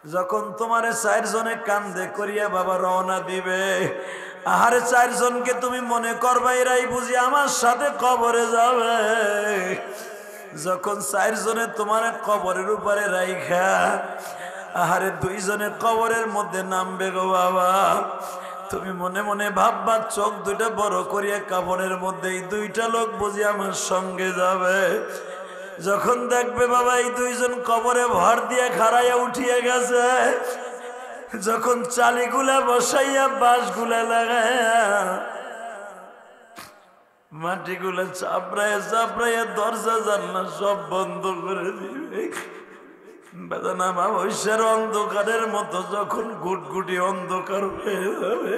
যখন তোমারে 4 জনে কান্দে করিয়া বাবা রওনা দিবে, আহারে 4 জনকে তুমি মনে করবা এরাই বুঝি আমার সাথে কবরে যাবে। যখন 4 জনে তোমার কবরের উপরে রাইখা আহারে 2 জনে কবরের মধ্যে নামবে গো বাবা, তুমি মনে মনে ভাববা চোখ দুইটা বড় করিয়া কাফনের মধ্যে এই 2টা লোক বুঝি আমার সঙ্গে যাবে। যখন দেখবে বাবা এই 2 জন কবরে ভর দিয়ে খাড়াইয়া উঠিয়ে গেছে, যখন চালিগুলা বসাইয়া বাঁশগুলা লাগাইয়া মাটিগুলা চাপড়াইয়া চাপড়াইয়া দরজা জানলা সব বন্ধ করে দিবে, বেদনা ভবিষ্যের অন্ধকারের মতো যখন গুটগুটি অন্ধকার হয়ে যাবে,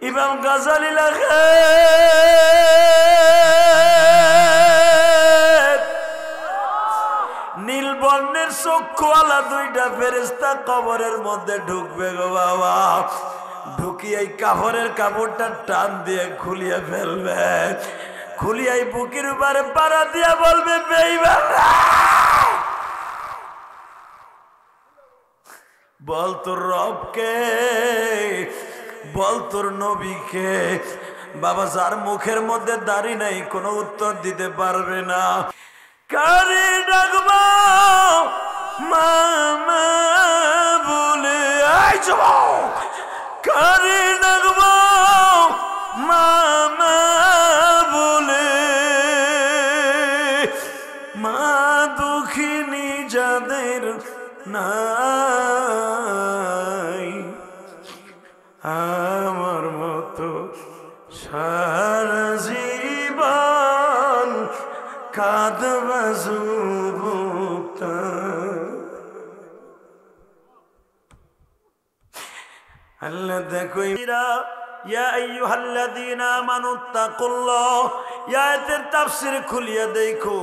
ইমাম গাজালি লাগে নীল বর্ণের চক্ষুওয়ালা 2টা ফেরেশতা কবরের মধ্যে ঢুকবে গো বাবা। ঢুকিয়ে এই কাপড়ের কাপড়টা টান দিয়ে খুলিয়ে ফেলবে, খুলিয়াই বুকের উপরে পাড়া দিয়ে বলবে বেঈমান বল তোর রবকে, বল তোর নবীকে। বাবা যার মুখের মধ্যে দাড়ি নাই কোনো উত্তর দিতে পারবে না। কারে ডাকবো মামা বলে, আই যুবক কারে ডাকবো মামা বলে, মা দুঃখিনী যাদের নাই আমার মতো সারা জীবন কাঁদবা যুবকটা। আল্লাহ দেখো ইয়া আইয়ুহাল্লাযীনা আমানুত্তাকুল্লাহ, ইয়া আয়াতের তাফসীর খুলিয়ে দেখো।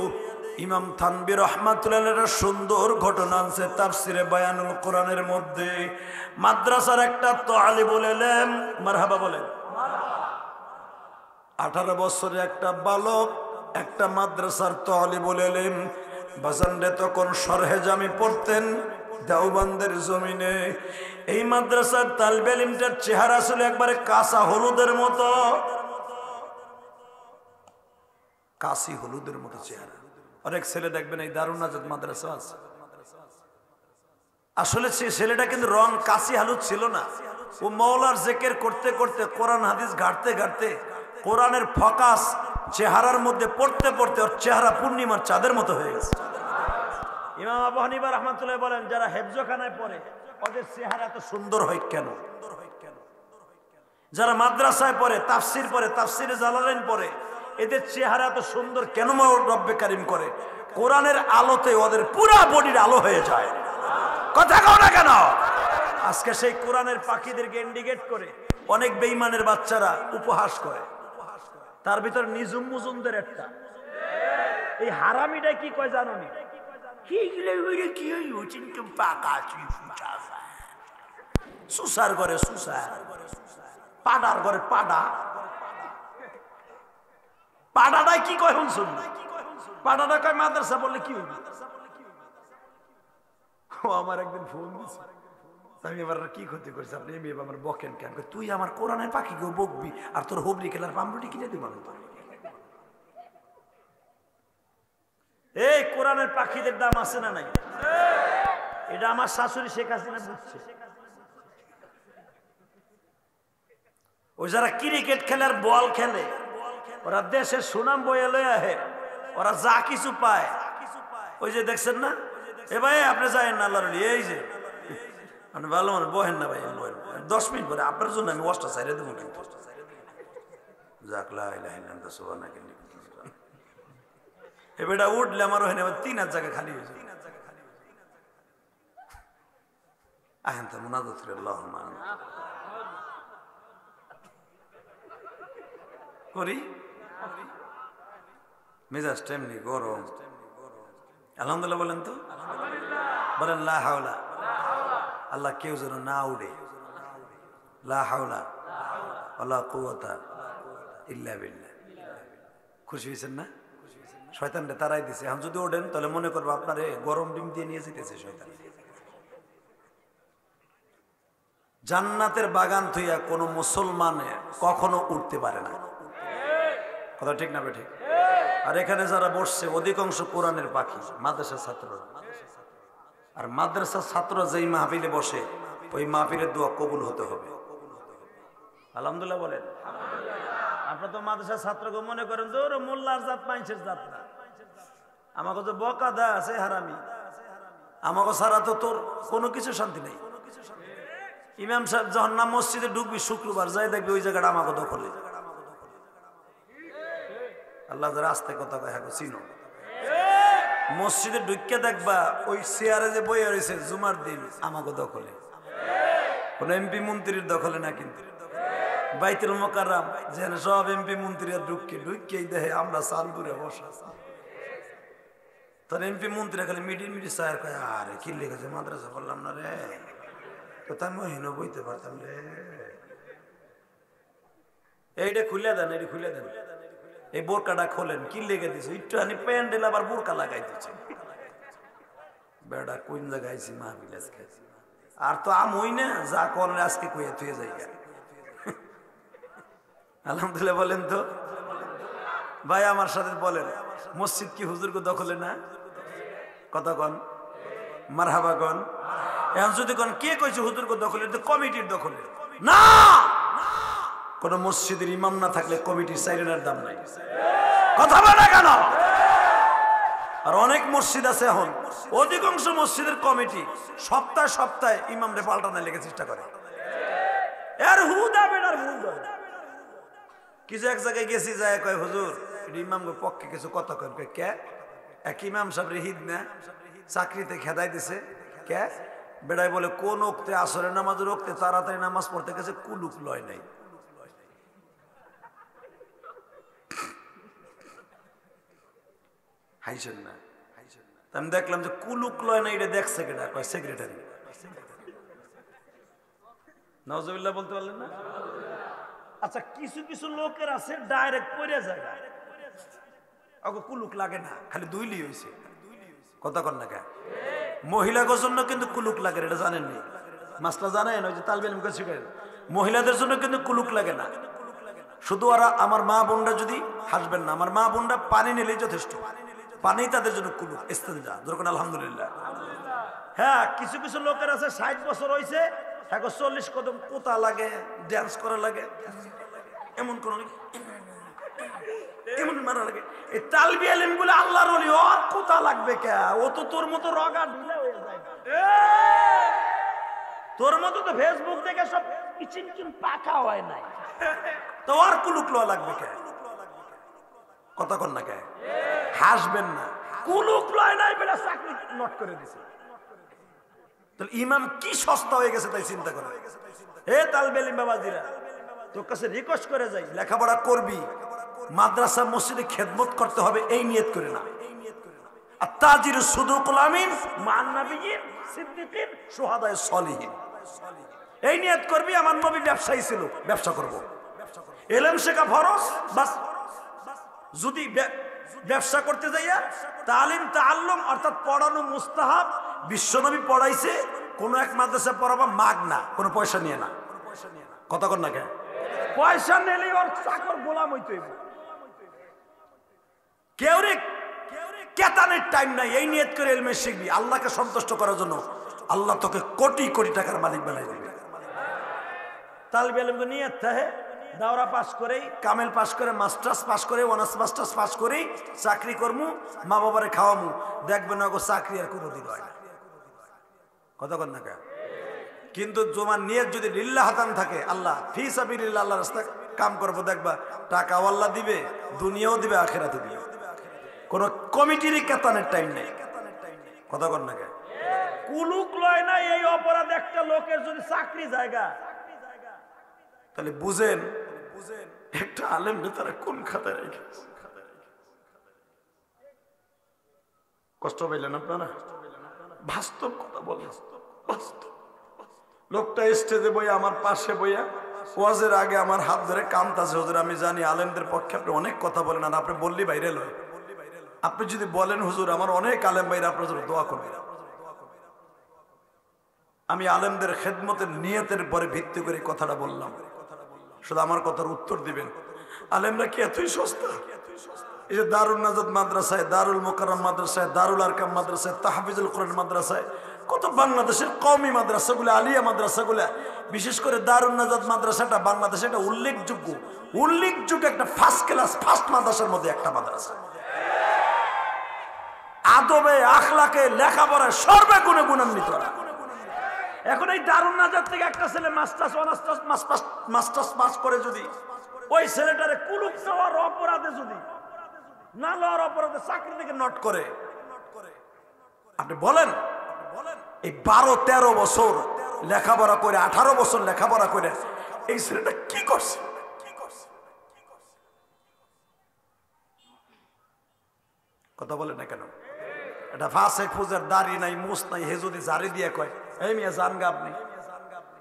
ইমাম থানবী রাহমাতুল্লাহ এর সুন্দর ঘটনা আছে তাফসীরে বায়ানুল কোরআনের মধ্যে। মাদ্রাসার একটা তালিবুল ইলম, মারহাবা বলেন, 18 বছরের একটা বালক একটা মাদ্রাসার তালিবুল ইলম বাজানরে তখন শরহে জামি পড়তেন দেওবন্দের জমিনে। এই মাদ্রাসার তালিবে ইলমটার চেহারা ছিল একবারে কাঁচা হলুদের মতো, কাশি হলুদের মতো চেহারা। অনেক ছেলে দেখবেন এই দারুন নাজাত মাদ্রাসা আছে, আসলে সে ছেলেটা কিন্তু রং কাশি হলুদ ছিল না, ও মওলার জিকির করতে করতে কোরআন হাদিস ঘাটতে ঘাটতে কোরআনের ফোকাস চেহারার মধ্যে পড়তে পড়তে ওর চেহারা পূর্ণিমার চাঁদের মতো হয়ে গেছে। ইমাম আবু হানিফা রাহমাতুল্লাহ বলেন যারা হেফজখানায় পড়ে ওদের চেহারা এত সুন্দর হয় কেন? যারা মাদ্রাসায় পড়ে তাফসির পড়ে তাফসিরে জালালাইন পড়ে এদের চেহারা এত সুন্দর কেন? রব্বে কারিম করে কোরআনের আলোতে ওদের পুরা বডির আলো হয়ে যায়। কথা কও না কেন? আজকে সেই কোরআনের পাখিদেরকে ইন্ডিকেট করে অনেক বেঈমানের বাচ্চারা উপহাস করে, তার ভিতর নিজুম মুজুমদের একটা এই হারামিটা কি কয় জানো নি? সুসার করে সুসার, পাডার করে পাডা, পাডাটাই কি কয় শুনছুন? পাডাটা কয় মাদ্রাসা বললে কি হইবে? ও আমার একদিন ফোন দিছে, আমি এবার কি ক্ষতি করছি আপনি আমার বকেন কেন? তুই আমার কোরআনের পাখি কেউ বকবি আর তোর হুবরি খেলার পামরুটি কিনে দিব? এই কোরআনের পাখিদের দাম আছে না নাই? এটা আমার শাশুড়ি শেখ হাসিনা বুঝছে। ওই যারা ক্রিকেট খেলার বল খেলে ওরা দেশের সুনাম বয়ে লয়ে আহে, ওরা যা কিছু পায়। ওই যে দেখছেন না, এ ভাই আপনি যায়েন না লড়লি, এই যে আপনি ভালো মানে বহেন না ভাই, 10 মিনিট পরে আপনার জন্য আমি 8টা চাইরে দেবো কিন্তু। জাকলা এবারটা উঠলে আমার হয় না 3 জায়গা খালি হয়েছে। আহেন তো মুনাজাত করি, মেজাজ তেমনি গরম। আলহামদুলিল্লাহ বলেন তো, বলেন লা হাওলা, আল্লাহ কেউ যেন না উড়ে, লা হাওলা ওয়ালা কুওয়াতা ইল্লা বিল্লাহ। খুশি হয়েছেন না? শয়তানটা তারাই দিছে। এখন যদি ওঠেন তাহলে মনে করবো আপনারে গরম ডিম দিয়ে নিয়ে যেতেছে শয়তান। জান্নাতের বাগান থইয়া কোনো মুসলমানে কখনো উঠতে পারে না। কথা ঠিক না বেঠিক? আর এখানে যারা বসছে অধিকাংশ কোরআনের পাখি, মাদ্রাসার ছাত্ররা। আর মাদ্রাসার ছাত্ররা যেই মাহফিলে বসে ওই মাহফিলের দোয়া কবুল হতে হবে। আলহামদুলিল্লাহ বলেন। আপনার তো মাদ্রাসার ছাত্রকে মনে করেন যে ওরা মোল্লার জাত, মানুষের জাত না। আমাকে তো বকাদা আছে হারামি, আমাকে ছাড়া তো তোর কোনো কিছু শান্তি নেই। ইমাম সাহেব যখন না মসজিদে ঢুকবি শুক্রবার, যাই দেখবি ওই জায়গাটা আমাকে দখলে। আল্লাহ রাস্তায় কথা কয়, হ্যাঁ চিনো। মসজিদে ঢুকে দেখবা ওই চেয়ারে যে বইয়া রয়েছে জুমার দিন আমাকে দখলে, কোন এমপি মন্ত্রীর দখলে না। কিন্তু বাইতুল মোকাররম যেন সব এমপি মন্ত্রীরা ঢুকেই দেখে আমরা চাঁদপুরে বসা। তোর এমপি মন্ত্রীরা খালি মিডি সাহের কয়, আরে কি লিখেছে মাদ্রাসা করলাম না রে, কোথায় মহিন বইতে পারতাম রে। এইটা খুলে দেন, এটি খুলে দেন, এই বোরকাটা খোলেন, কি লেগে দিছে একটু হানি প্যান্ডেল আবার বোরকা লাগাই দিচ্ছে। বেড়া কোন জায়গায় আইছি মাহফিল আজকে, আর তো আমই না যা করেন আজকে কইয়া থুয়ে যাই। আলহামদুলিল্লাহ বলেন তো ভাই, আমার সাথে বলেন, মসজিদ কি হুজুরকে দখলে না? কথা কন, মারহাবা কন। এখন যদি কন কে কইছে হুজুরকে দখলে, তো কমিটির দখলে না। কোন মসজিদের ইমাম না থাকলে কমিটির সাইরেনের দাম নাই। কথা বলে কেন? আর অনেক মসজিদ আছে এখন, অধিকাংশ মসজিদের কমিটি সপ্তাহে সপ্তাহে ইমামরে পাল্টানোর লেগে চেষ্টা করে। এর হুদা বেড়ার ভুল ধরে। কিছু এক জায়গায় গেছি, যায় কয় হুজুর ইমামের পক্ষে কিছু কথা কয়। কে? এক ইমাম সাহেব হিদ না চাকরিতে খেদাই দিছে। কে? বেড়াই বলে কোন ওক্তে আসরের নামাজের ওক্তে তাড়াতাড়ি নামাজ পড়তে গেছে, কুলুক লয় নাই। হাইছেন না? আমি দেখলাম যে কুলুক লয় না, এটা দেখছে কেটা? কয় সেক্রেটারি। নাউজুবিল্লাহ বলতে পারলেন না? আচ্ছা, কিছু কিছু লোকের আছে ডাইরেক্ট পড়ে যায়, কুলুক লাগে না, খালি দুইলি হয়েছে। কথা কন না কে? মহিলাদের জন্য কিন্তু কুলুক লাগে, এটা জানেননি? মাসলা জানেন? ওই যে তালবে মহিলাদের জন্য কিন্তু কুলুক লাগে না। শুধু ওরা, আমার মা বোনরা যদি হাসবেন না, আমার মা বোনরা পানি নিলেই যথেষ্ট। পানি তাদের জন্য কুলুক, ইস্তেঞ্জা। যেরকম আলহামদুলিল্লাহ। হ্যাঁ, কিছু কিছু লোকের আছে 60 বছর হয়েছে, এখন 40 কদম কোথা লাগে, ড্যান্স করা লাগে, এমন কোন এমন মারা লাগে। এই তালবি আলিম গুলো আল্লাহর ওলি, ওর কোথা লাগবে কে? ও তো তোর মতো রগা ঢিলা হয়ে যায়। তোর মতো তো ফেসবুক দেখে সব কিচিন পাকা হয় নাই, তো ওর কুলুক লওয়া লাগবে কে? কথা কন না কে? হাসবেন না। কুলুক লয় নাই বেটা, চাকরি নট করে দিছে। তাহলে ইমাম কি সস্তা হয়ে গেছে তাই চিন্তা করে। এ তালবে আলিম বাবাজিরা, তোর কাছে রিকোয়েস্ট করে যাই, লেখাপড়া করবি, মাদ্রাসা মসজিদে খেদমত করতে হবে, এই নিয়ত করে না। আর তাজির সুদুকুল আমিন মান নবিয়্যিন সিদ্দিকিন শুহাদায়ে সলিহিন, এই নিয়ত করবি। আমার নবী ব্যবসায়ী ছিল, ব্যবসা করব। ইলম শেখা ফরজ, বাস। যদি ব্যবসা করতে যাইয়া তালিম তাআল্লুম অর্থাৎ পড়ানো মুস্তাহাব, বিশ্বনবী পড়াইছে, কোন এক মাদ্রাসা পড়াবা মাগনা, কোনো পয়সা নিয়ে না। কথা কন না কেন? পয়সা নিলেই ওর চাকর গোলাম হইতে হইব। কেউ রে কেতানের টাইম নাই, এই নিয়ত করে ইলমে শিখবি আল্লাহকে সন্তুষ্ট করার জন্য। আল্লাহ তোকে কোটি কোটি টাকার মালিক বানাই দিবে। তালবে ইলমকে নিয়ত থাকে, দাওরা পাস করেই, কামেল পাস করে, মাস্টার্স পাস করে, অনার্স মাস্টার্স পাস করেই চাকরি করমু, মা বাবারে খাওয়ামু, দেখবেন না গো চাকরি আর কোনোদিন হয় না। কথা কন না কেন? কিন্তু তোমার নিয়ত যদি লিল্লাহ হাতান থাকে, আল্লাহ ফি সাবিলিল্লাহ, আল্লাহর রাস্তায় কাম করবো, দেখবা টাকাও আল্লাহ দিবে, দুনিয়াও দিবে, আখিরাতও দিবে। কোন কমিটিরই কেতানের টাইম নেই। কথা কন না কেন? কুলুক লয় না, এই অপরাধ একটা লোকের যদি চাকরি জায়গা, তাহলে বুঝেন একটা আলেম তারা কোন খাতায় রেখেছে। কষ্ট পাইলেন আপনারা? বাস্তব কথা বলেন, বাস্তব। লোকটা স্টেজে বইয়া আমার পাশে বইয়া ওয়াজের আগে আমার হাত ধরে কামতাছে, হুজুর আমি জানি আলেমদের পক্ষে আপনি অনেক কথা বলেন, আর আপনি বললি বাইরে লয়, আপনি যদি বলেন হুজুর আমার অনেক আলেম ভাইরা আপনার জন্য দোয়া করবে। আমি আলেমদের খেদমতের নিয়তের পরে ভিত্তি করে কথাটা বললাম, শুধু আমার কথার উত্তর দিবেন। আলেমরা কি এতই সস্তা? এই যে দারুল নাজাত মাদ্রাসায়, দারুল মুকাররম মাদ্রাসায়, দারুল আরকাম মাদ্রাসায়, তাহফিজুল কোরআন মাদ্রাসায়, কত বাংলাদেশের কওমি মাদ্রাসাগুলো, আলিয়া মাদ্রাসাগুলো, বিশেষ করে দারুল নাজাত মাদ্রাসাটা বাংলাদেশে একটা উল্লেখযোগ্য একটা ফার্স্ট ক্লাস ফার্স্ট মাদ্রাসার মধ্যে একটা মাদ্রাসা। আদবে আখলাকে লেখাপড়ায় সর্বে গুণে গুণান্বিত। এখন এই দারুল নাজাত থেকে একটা ছেলে মাস্টার্স পাস করে যদি ওই ছেলেটারে কুলুপ নেওয়ার অপরাধে যদি না লওয়ার অপরাধে চাকরি থেকে নট করে, আপনি বলেন এই 12-13 বছর লেখাপড়া করে, 18 বছর লেখাপড়া করে এই ছেলেটা কি করছে? কথা বলেন না কেন? এটা ফাসেক ফুজার দাড়ি নাই, মুছ নাই, হে যদি জারি দিয়ে কয় এই মিয়া জানগা আপনি,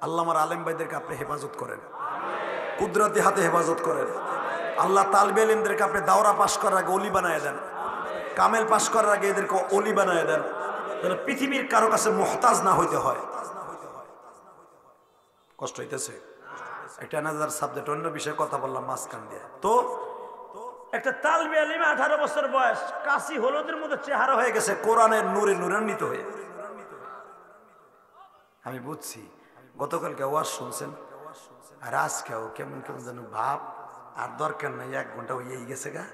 আল্লাহ আমার আলেম ভাইদেরকে আপনি হেফাজত করেন, কুদরতি হাতে হেফাজত করেন। আল্লাহ তালিবে ইলমদেরকে আপনি দাওরা পাশ করার আগে অলি বানায় দেন, কামেল পাশ করার আগে এদেরকে অলি বানায় দেন, যেন পৃথিবীর কারো কাছে মুহতাজ না হইতে হয়। কষ্ট হইতেছে? এটা নাজার সাবজেক্ট, অন্য বিষয়ে কথা বললাম মাঝখান দিয়ে। তো একটা তালবে আলিমে 18 বছর বয়স, কাশি হলুদের মধ্যে চেহারা হয়ে গেছে, কোরআনের নূরে নূরান্বিত হয়ে। আমি বুঝছি গতকালকে ওয়াজ শুনছেন, আর আজকেও কেমন কেমন যেন ভাব, আর দরকার নাই, 1 ঘন্টা হয়েই গেছে গা।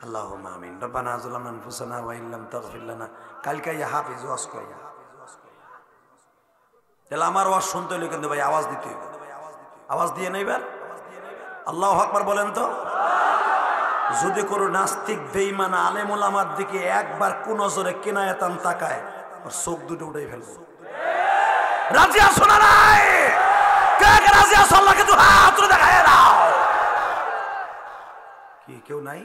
আল্লাহুম্মা আমিন। রব্বানা যালামনা আনফুসানা ওয়া ইল্লাম তাগফির লানা। কালকে হাফিজ ওয়াজ করি, তাহলে আমার ওয়াজ শুনতে হইলে কিন্তু ভাই আওয়াজ দিতে হইবে, আওয়াজ দিয়ে নেইবার। আল্লাহু আকবার বলেন তো। যদি কোনো নাস্তিক বেঈমান আলেম ওলামার দিকে একবার কুনজরে কিনায়াতান তাকায়, আর চোখ দুটো উঠাই ফেলবো। রাজি আছো না নাই? কে কে রাজি আছো? আল্লাহকে তো হাত তুলে দেখায় দাও। কি কেউ নাই?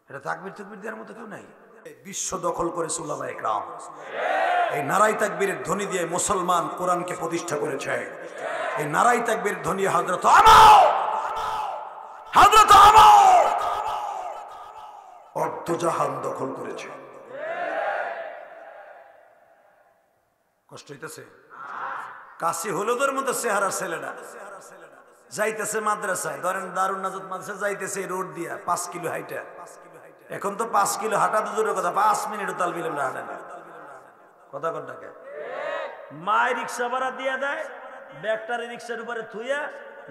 এটা তাকবীর তাকবীর দেওয়ার মতো কেউ নাই। বিশ্ব দখল করেছে উলামায়ে কেরাম। এই নারাই তাকবীরের ধ্বনি দিয়ে মুসলমান কোরআনকে প্রতিষ্ঠা করেছে। এই নারাই তাকবীরের ধ্বনি হযরত ওমর অর্ধজাহান দখল করেছে। কষ্ট হইতেছে? কাশি হলুদের মতো চেহারা ছেলেটা যাইতেছে মাদ্রাসায়, ধরেন দারুন নাজাত মাদ্রাসায় যাইতেছে রোড দিয়া 5 কিলো হাইটা। এখন তো 5 কিলো হাঁটা তো দূরের কথা, 5 মিনিটও তালবিল হাঁটে না। কথা কন্টাকে মায় রিক্সা ভাড়া দিয়ে দেয়, ব্যাগটারে রিক্সার উপরে থুইয়া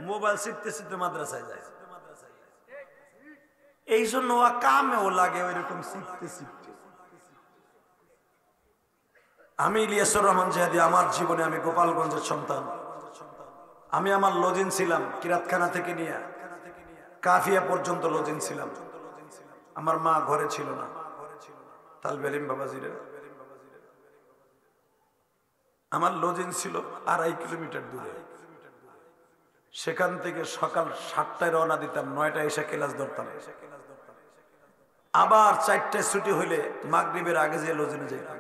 মোবাইল শিখতে শিখতে মাদ্রাসায় যায়। এই জন্য কামেও লাগে ওইরকম শিখতে শিখতে। আমি ইলিয়াসুর রহমান জিহাদি, আমার জীবনে আমি গোপালগঞ্জের সন্তান। আমি আমার লজিন ছিলাম কিরাতখানা থেকে নিয়ে কাফিয়া পর্যন্ত লজিন ছিলাম। আমার মা ঘরে ছিল না, তালবে ইলম বাবাজিরা। আমার লজিন ছিল 2.5 কিলোমিটার দূরে। সেখান থেকে সকাল 7টায় রওনা দিতাম, 9টায় এসে ক্লাস ধরতাম। আবার 4টায় ছুটি হইলে মাগরিবের আগে যে লজিনে যেতাম।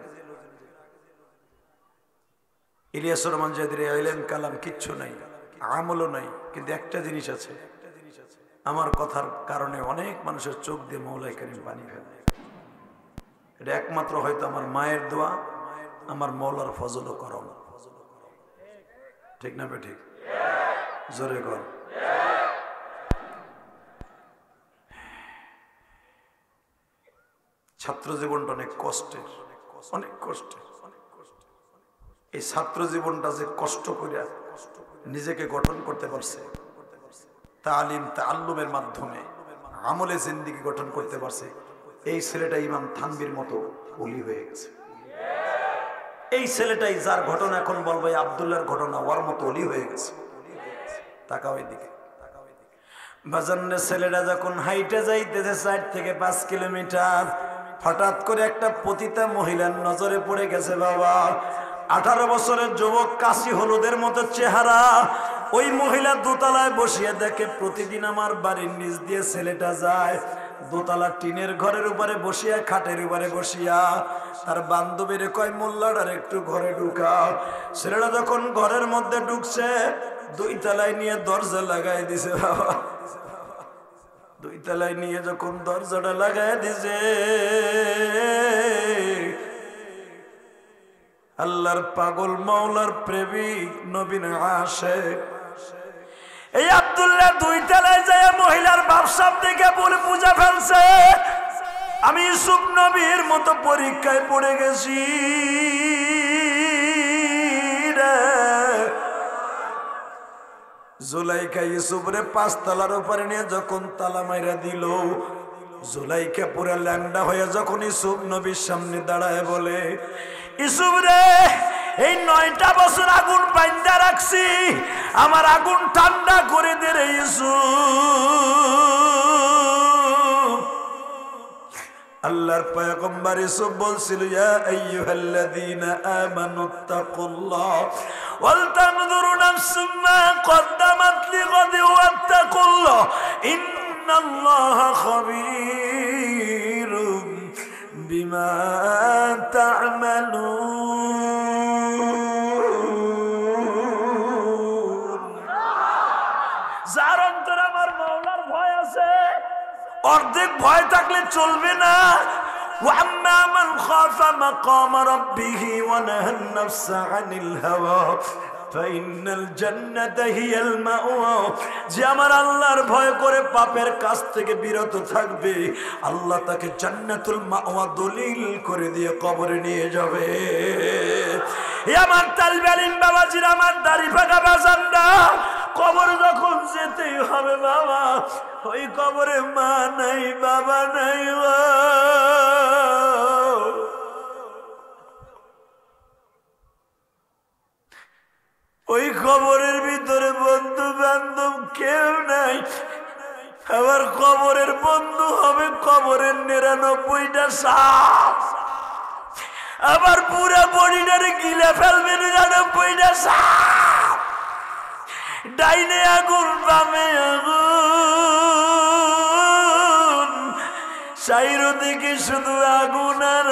ইলিয়াসুর রহমান জিহাদির ইলম কালাম কিচ্ছু নাই, আমলও নাই, কিন্তু একটা জিনিস আছে, আমার কথার কারণে অনেক মানুষের চোখ দিয়ে মওলাই কারীম পানি ফেলে। এটা একমাত্র হয়তো আমার মায়ের দোয়া, আমার মওলার ফজল ও করম। ঠিক না বে ঠিক? জোরে কর। ছাত্র জীবনটা অনেক কষ্টের, অনেক কষ্টের। এই ছাত্র জীবনটা যে কষ্ট করে নিজেকে গঠন করতে পারছে, তালিম তাআল্লুমের মাধ্যমে আমলে জিন্দেগি গঠন করতে পারছে, এই ছেলেটা ইমাম থানবীর মতো ওলি হয়ে গেছে। এই ছেলেটাই যার ঘটনা এখন বলবো আব্দুল্লাহর ঘটনা, ওর মতো ওলি হয়ে গেছে। তাকাও এদিকে। বাজানের ছেলেটা যখন হাইটে যাইতেছে 4 থেকে 5 কিলোমিটার, হঠাৎ করে একটা পতিতা মহিলার নজরে পড়ে গেছে। বাবা 18 বছরের যুবক, কাশি হলুদের মতো চেহারা। ওই মহিলা দোতলায় বসিয়ে দেখে প্রতিদিন আমার বাড়ির নিচ দিয়ে ছেলেটা যায়। দোতলা টিনের ঘরের উপরে বসিয়া, খাটের উপরে বসিয়া তার বান্ধবীর কয় মোল্লাটার একটু ঘরে ঢুকাও। ছেলেটা যখন ঘরের মধ্যে ঢুকছে, 2 তলায় নিয়ে দরজা লাগাই দিছে। বাবা 2 তলায় নিয়ে যখন দরজাটা লাগাই দিছে, আল্লাহর পাগল মাওলার প্রেমিক নবীর আশিক এই আব্দুল্লাহ দুই তলায় যায় মহিলার বাপসাব দেখে বলে পূজা ফেলছে আমি ইউসুফ নবীর মতো পরীক্ষায় পড়ে গেছি জুলাইখা ইউসুফরে 5 তলার উপরে নিয়ে যখন তালা মাইরা দিল জুলাইখা পুরো ল্যাংড়া হয়ে যখন ইউসুফ নবীর সামনে দাঁড়ায় বলে ইউসুফ রে এই 9টা বছর আগুন বাইন্ধা রাখছি আমার আগুন ঠান্ডা করে দে রে ইউসুফ আল্লাহর পয়গম্বর ইউসুফ বলছিল ইয়া আইয়ুহাল্লাযীনা আমানুত্তাকুল্লাহ ওয়াল তানজুরু নাফসুম মা কদ্দামাত লিগাদি ওয়াত্তাকুল্লাহ ইন্নাল্লাহা খাবীরুম বিমা তা'মালুন যার অন্তরে আমার মাওলার ভয় আছে অর্ধেক ভয় থাকলে চলবে না ওয়াম্মা মান খাফা মাকাম রাব্বিহি ওয়া নাহান নাফসা আনিল হাওয়া ফাইনাল জান্নাতা হিয়াল মাওয়া যে আমার আল্লাহর ভয় করে পাপের কাজ থেকে বিরত থাকবে আল্লাহ তাকে জান্নাতুল মাওয়া দলিল করে দিয়ে কবরে নিয়ে যাবে আমার তালবে আলিম বাবাজির আমার দাড়ি পাকা বাজানরা কবর যখন যেতেই হবে বাবা ওই কবরে মা নাই বাবা নাই ওই কবরের ভিতরে বন্ধু বান্ধব কেউ নাই আবার কবরের বন্ধু হবে কবরের 99টা সাপ আবার পুরা বডিটারে গিলে ফেলবে 99টা সাপ ডাইনে আগুন বামে আগুন চাইরো দিকে শুধু আগুন আর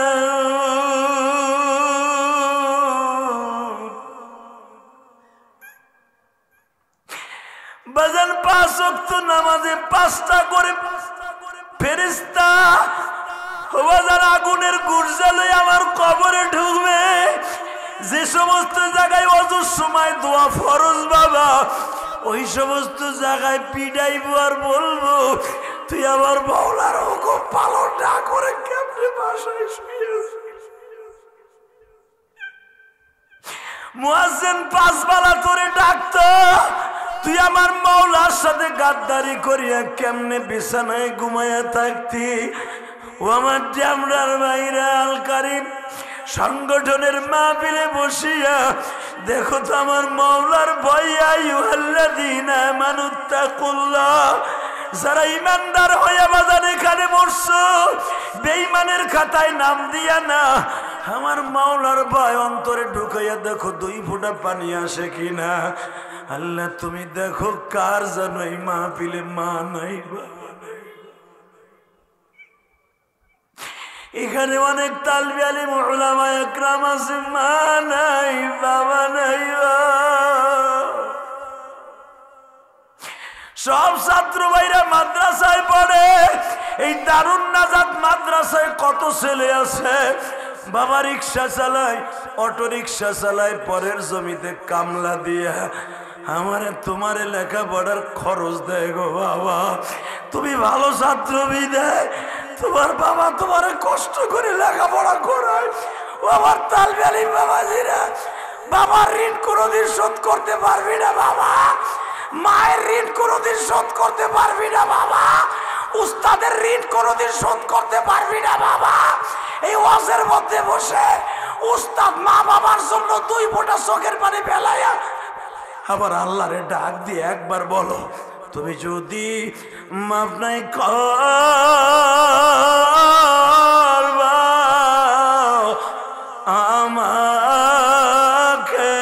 বাজান 5 ওয়াক্ত নামাজে 5টা করে ফেরেশতা বাজান আগুনের গুরজালে আমার কবরে ঢুকবে যে সমস্ত জায়গায় অজুর সময় দোয়া ফরজ বাবা ওই সমস্ত জায়গায় পিটাইবো আর বলবো তুই আমার মাওলার হুকুম পালন না করে কেমনে বাসায় শুয়েছিস মুয়াজ্জিন 5 বেলা তোরে ডাকতো তুই আমার মাওলার সাথে গাদ্দারি করিয়া কেমনে বিছানায় ঘুমাইয়া থাকতি ও আমার জামরার ভাইরা আল কারিম সংগঠনের মাহফিলে বসিয়া দেখো তো আমার মাওলার ভয় আইয়ুহাল্লাযীনা আমানুত্তাকুল্লাহ যারা ইমানদার হইয়া বাজার এখানে বসছো বেঈমানের খাতায় নাম দিয়া না আমার মাওলার ভয় অন্তরে ঢুকাইয়া দেখো 2 ফোঁটা পানি আসে কিনা আল্লাহ তুমি দেখো কার যেন এই মাহফিলে মা নাই বাবা নাই এখানে অনেক তালবে আলিম উলামা একরাম আছে মা নাই বাবা নাই সব ছাত্র ভাইরা মাদ্রাসায় পড়ে এই দারুন নাজাত মাদ্রাসায় কত ছেলে আছে বাবা রিক্সা চালায় অটো রিক্সা চালায় পরের জমিতে কামলা দিয়া আমারে তোমারে লেখাপড়ার খরচ দেয় গো বাবা তুমি ভালো ছাত্র বিদায় তোমার বাবা তোমারে কষ্ট করে লেখাপড়া করায় ও আমার তালবে আলিম বাবাজিরা বাবার ঋণ কোনোদিন শোধ করতে পারবি না বাবা মায়ের ঋণ কোনোদিন শোধ করতে পারবি না বাবা উস্তাদের ঋণ কোনোদিন শোধ করতে পারবি না বাবা এই ওয়াজের মধ্যে বসে উস্তাদ মা বাবার জন্য 2 ফোঁটা চোখের পানি ফেলাইয়া আবার আল্লাহরে ডাক দিয়ে একবার বলো তুমি যদি মাফ নাই করবা আমাকে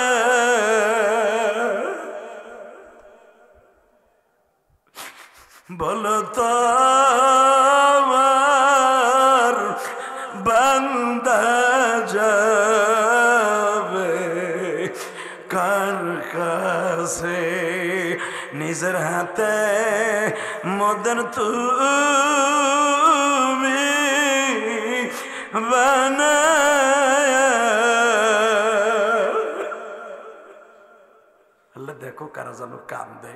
বলো তো আমার বান্দা যাবে কার কাছে নিজের হাতে মদন তুমি বানায়া আল্লাহ দেখো কারা যেন কান্দে,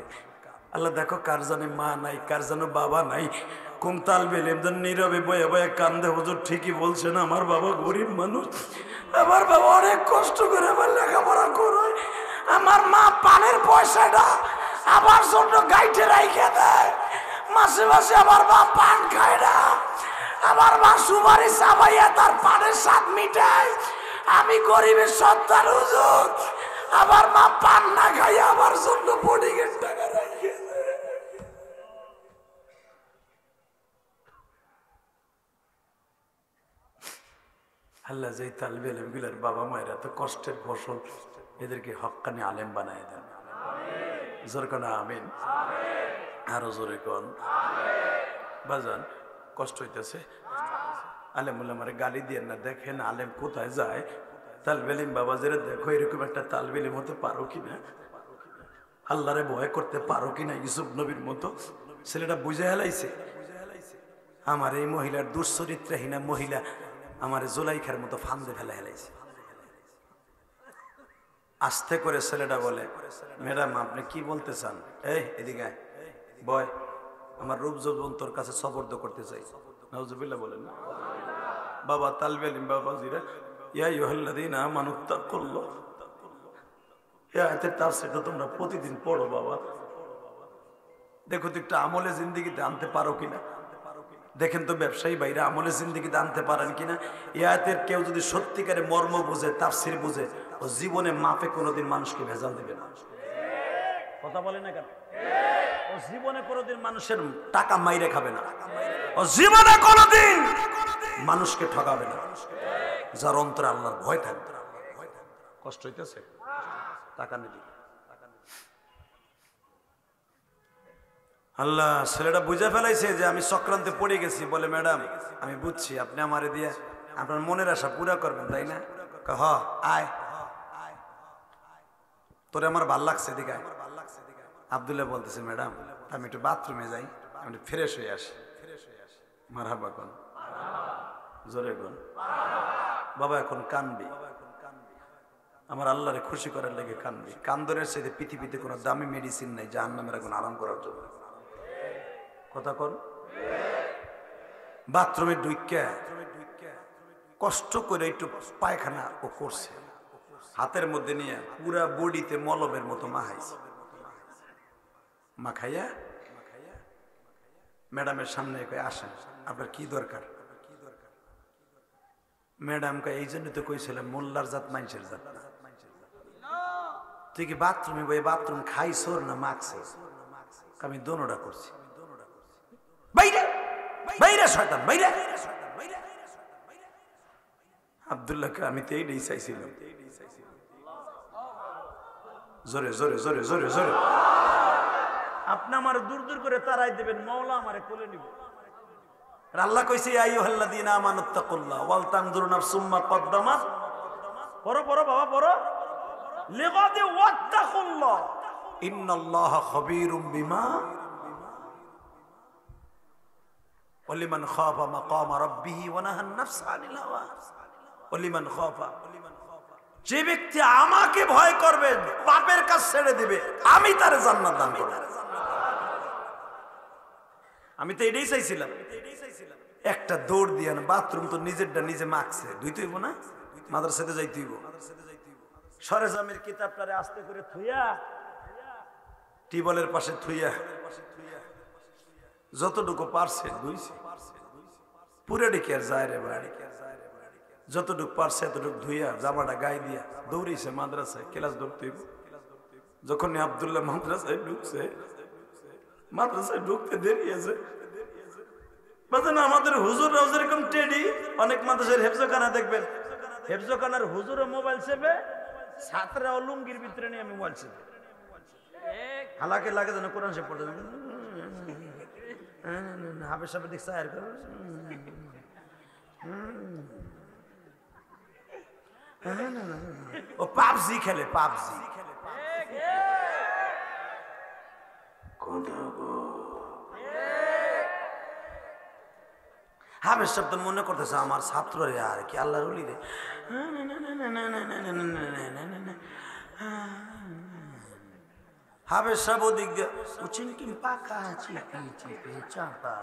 আল্লাহ দেখো কার জানে মা নাই, কার যেন বাবা নাই। কোন তালবে ইলম নীরবে বয়ে বয়ে কান্দে। হুজুর ঠিকই বলছেন, আমার বাবা গরিব মানুষ, আমার বাবা অনেক কষ্ট করে আমার লেখাপড়া করে, আমার মা পানের পয়সাটা আমার জন্য গাইতে রাইখে দেয়, মাসে মাসে আমার মা পান খায় না, আমার মা সুপারি চাবাইয়া তার পানের স্বাদ মিটায়। আমি গরিবের সন্তান হুজুর, আমার মা পান না খাইয়া আমার জন্য বোর্ডিংয়ের টাকা রাইখে দেয়। আল্লাহ যেই তালবে ইলম গুলার বাবা মায়েরা তো কষ্টের ফসল, এদেরকে হক্কানি আলেম বানায় দেন। জোর কোন আমিন, আরো জোরে কোন। বাজান কষ্ট হইতেছে, আলেম উলামারে গালি দিয়ে না, দেখেন আলেম কোথায় যায়। তালবে ইলম বাবা যারা দেখো, এরকম একটা তালবে ইলম হতে পারো কিনা, আল্লাহরে ভয় করতে পারো কিনা। ইউসুফ নবীর মতো ছেলেটা বুঝে হেলাইছে, আমার এই মহিলার দুশ্চরিত্রহীনা মহিলা আমার জুলাইখার মতো ফান্দে ফেলে হেলাইছে। আস্তে করে ছেলেটা বলে, ম্যাডাম আপনি কি বলতে চান? এই এদিকে বয়, আমার রূপ যৌবন তোর কাছে সবর্দ করতে চাই। নাউজুবিল্লাহ বলেন না। বাবা তালবে ইলম বাবা জিরা, ইয়া আইয়ুহাল্লাযীনা আমানু তাকুল্লাহ, এই আয়াতের তাফসীরটা তোমরা প্রতিদিন পড়ো বাবা। দেখো তো একটা আমলে জিন্দেগিতে আনতে পারো কিনা। দেখেন তো ব্যবসায়ী ভাইরা আমলে জিন্দেগিতে আনতে পারেন কিনা। এই আয়াতের কেউ যদি সত্যিকারে মর্ম বুঝে, তাফসীর বুঝে, ও জীবনে মাপে কোনোদিন মানুষকে ভেজাল দিবে না। কথা বলে না কেন? ও জীবনে কোনোদিন মানুষের টাকা মাইরে খাবে না, ও জীবনে কোনোদিন মানুষকে ঠকাবে না, যার অন্তরে আল্লাহর ভয় থাকবে। কষ্ট হইতেছে, টাকা নিবি। আল্লাহ ছেলেটা বুঝে ফেলাইছে যে আমি চক্রান্তে পড়ে গেছি। বলে, ম্যাডাম আমি বুঝছি, আপনি আমারে দিয়ে আপনার মনের আশা পুরা করবেন, তাই না? হ আয়, তোরে আমার ভাল লাগছে, এদিকে আয়। আব্দুল্লাহ বলতেছে, ম্যাডাম আমি একটু বাথরুমে যাই, আমি একটু ফ্রেশ হয়ে আসি। মারহাবা কোন, জোরে কোন। বাবা এখন কানবি, আমার আল্লাহরে খুশি করার লেগে কানবি। কান্দনের সাথে পৃথিবীতে কোনো দামি মেডিসিন নাই জাহান্নামের এখন আরাম করার জন্য। কথা কর। বাথরুমে ঢুইকা কষ্ট করে একটু পায়খানা ও করছে, হাতের মধ্যে নিয়ে পুরা বডিতে মলমের মতো মাখাইছে। মাখাইয়া ম্যাডামের সামনে আসেন, আপনার কি দরকার? ম্যাডাম কে এই জন্য তো কইছিলাম মোল্লার জাত মানুষের জাত না। তুই কি বাথরুমে বই বাথরুম খাইছর না মাখছিস? আমি দোনোটা করছি। বাইরে বাইরে শয়তান বাইরে। আব্দুল্লাহকে আমি তো এইটাই চাইছিলাম। জোরে জোরে জোরে জোরে জোরে। আপনি আমার দূর দূর করে তারাই দেবেন, মওলা আমারে কোলে নিবে। আল্লাহ কইছে ইয়া আইয়ুহাল্লাযীনা আমানুত্তাকুল্লাহ ওয়াল তানজুরু নাফসুম মা কদ্দামাত। পড়ো পড়ো বাবা পড়ো। লিগাদি ওয়াত্তাকুল্লাহ ইন্নাল্লাহা খাবীরুম বিমা ওয়ালিমান খাফা মাকামা রাব্বিহি ওয়া নাহান নাফসা আনিল হাওয়া ওয়ালিমান খাফা। যে ব্যক্তি আমাকে ভয় করবে, পাপের কাজ ছেড়ে দিবে, আমি তারে জান্নাত দান করব। আমি তো এটাই চাইছিলাম। একটা দৌড় দিয়ে না, বাথরুম তো নিজেরটা নিজে মাখছে, ধুইতে হইব না, মাদ্রাসাতে যাইতে হইব। সরেজমির কিতাবটারে আস্তে করে থুইয়া টিউবওয়েলের পাশে থুইয়া যতটুকু পারছে ধুইছে, পুরে ডেকে আর যায় রে বাড়ি। যতটুকু পারছে এতটুকু ধুইয়া জামাটা গায়ে দিয়া দৌড়িয়েছে মাদ্রাসায়, ক্লাস ধরতে হইব। যখন আব্দুল্লাহ মাদ্রাসায় ঢুকছে, মাদ্রাসায় ঢুকতে দেরি আছে। আমাদের হুজুররাও যেরকম টেডি, অনেক মাদ্রাসার হেফজখানা দেখবেন, হেফজখানার হুজুরে মোবাইল চেপে, ছাত্ররাও লুঙ্গির ভিতরে নিয়ে মোবাইল চেপে হালাকে লাগে যেন কোরআন শরীফ পড়তে। হাফেজ সাহেব দেখছে আর ও পাবজি খেলে, পাবজি। হাফেজ সাহেব তো মনে করতেছে আমার ছাত্র রে, আর কি আল্লাহর ওলি রে। হাবের সাহেব ওদিক দিয়ে উচিনকিম পাকা চিপি চিপি চাপা।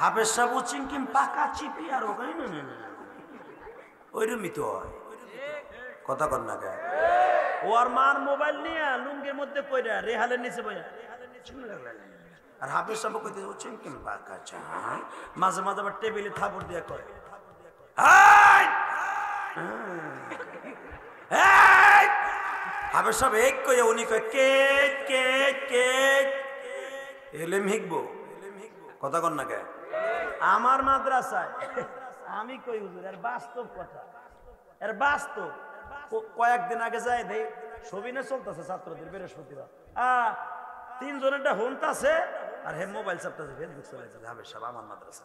হাবের সাহেব উচিনকিম পাকা চিপি আর ওখানে ওইরকমই তো হয়। কথা কর না গায়ে ও আর মার মোবাইল নিয়ে লুঙ্গের মধ্যে পড়া রেহালের নিচে বইয়া আর হাফেজ সাহেব কইতে হচ্ছেন কিম পাকা চা মাঝে মাঝে আবার টেবিলে থাপড় দিয়ে কয় হাফেজ সাহেব এক কইয়া উনি কয় কে কে কে এলেম হিকবো। কথা কর না গায়ে আমার মাদ্রাসায় আমি কই হুজুর এর বাস্তব কথা, এর বাস্তব। কয়েকদিন আগে যায় দেই সবিনে চলতেছে ছাত্রদের বৃহস্পতিবার 3 জনেরটা হুনতাছে আর হে মোবাইল চাপতেছে ফেসবুক চালাইতেছে। হাবেজ সাহেব আমার মাদ্রাসা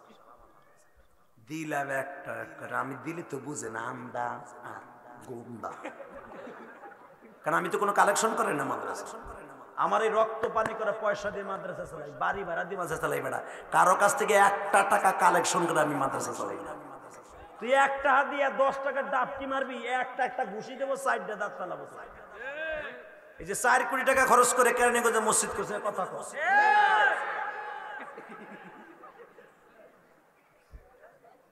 দিলাম একটা আমি দিলে তো বুঝে না আমদা গুন্ডা, কারণ আমি তো কোনো কালেকশন করি না মাদ্রাসা। আমার এই রক্ত পানি করে পয়সা দিয়ে মাদ্রাসা চালাই, বাড়ি ভাড়া দিয়ে মাদ্রাসা চালাই বেড়া, কারো কাছ থেকে 1 টাকা কালেকশন করে আমি মাদ্রাসা চালাই না। তুই 1 টাকা দিয়ে 10 টাকার ডাবটি মারবি, একটা ঘুষি দেবো 4টা দাঁত ফেলাবো। এই যে 4 কোটি টাকা খরচ করে কেরানীগঞ্জে মসজিদ করছে কথা কর,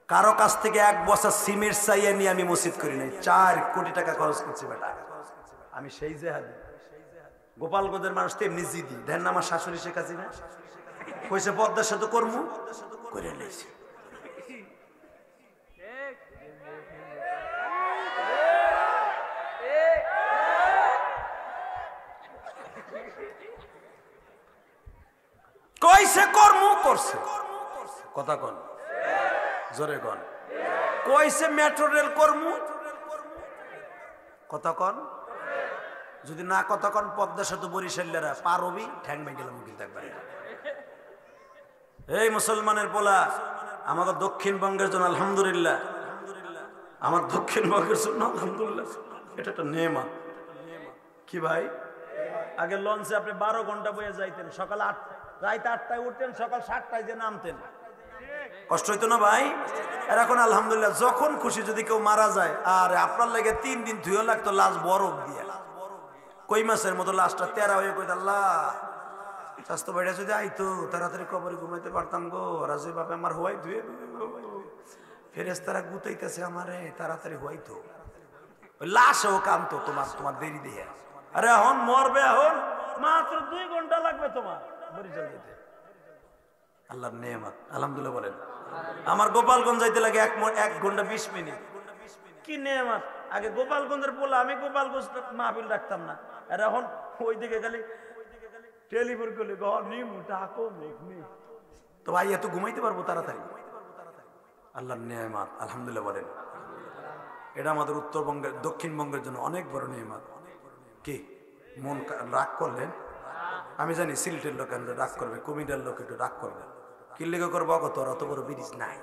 কারো কাছ থেকে 1 বছর সিমেন্ট চাইয়ে নিয়ে আমি মসজিদ করি নাই, 4 কোটি টাকা খরচ করছি বেটা। আমি সেই জেহাদি গোপালগঞ্জের মানুষ তেমনি জিদি দেন না। আমার শাশুড়ি শেখ হাসিনা কইছে পদ্মার সাথে কর্মু করে নিয়েছি। কইছে কর্ম করছে। কথা কন জোরে কন। কইছে মেট্রো রেল কর্ম, কথা কন। যদি না কথা কন পদ্মা সেতু বরিশালেরা পারবি ঠ্যাং ভেঙে গেলাম কিন্তু একবারে। এই মুসলমানের পোলা আমাদের দক্ষিণবঙ্গের জন্য আলহামদুলিল্লাহ, আমার দক্ষিণবঙ্গের জন্য আলহামদুলিল্লাহ, এটা একটা নেয়ামত। কি ভাই আগে লঞ্চে আপনি 12 ঘন্টা বয়ে যাইতেন, সকাল 8 রাত 8টায় উঠতেন, সকাল 7টায় যে নামতেন, কষ্ট হইতো না ভাই? আর এখন আলহামদুলিল্লাহ যখন খুশি যদি কেউ মারা যায় আর আপনার লাগে 3 দিন ধুয়ে লাগতো লাশ বরফ দিয়ে, কই মাছের মতো লাশটা তেরা হয়ে কইত আল্লাহ স্বাস্থ্য বাইরে যদি আইতো তাড়াতাড়ি কবরে ঘুমাইতে পারতাম গো। ওরা যে বাপে আমার হওয়াই ধুয়ে ফেরেশতারা গুতাইতেছে আমারে তাড়াতাড়ি হইতো, ওই লাশও কামতো তোমার দেরি দিয়ে। আরে এখন মরবে, এখন মাত্র 2 ঘন্টা লাগবে তোমার বরিশাল যেতে। আল্লাহর নেয়ামত আলহামদুলিল্লাহ বলেন। আমার গোপালগঞ্জ যাইতে লাগে 1 ঘন্টা 20 মিনিট। কি নেয়ামত! আগে গোপালগঞ্জের পোলা, আমি গোপালগঞ্জ মাহফিল রাখতাম না, আর এখন ওইদিকে খালি টেলিফোন করলে নিমু ডাকো মুখনি তো ভাই এত ঘুমাইতে পারবো তাড়াতাড়ি। আল্লাহর নেয়ামত আলহামদুলিল্লাহ বলেন। এটা আমাদের উত্তরবঙ্গের দক্ষিণবঙ্গের জন্য অনেক বড় নেয়ামত। কি মন রাগ করলেন? আমি জানি সিলেটের লোক রাগ করবে, কুমিল্লার লোক একটু রাগ করবে। কি লেগে করবো কত অত বড় ব্রিজ নাই,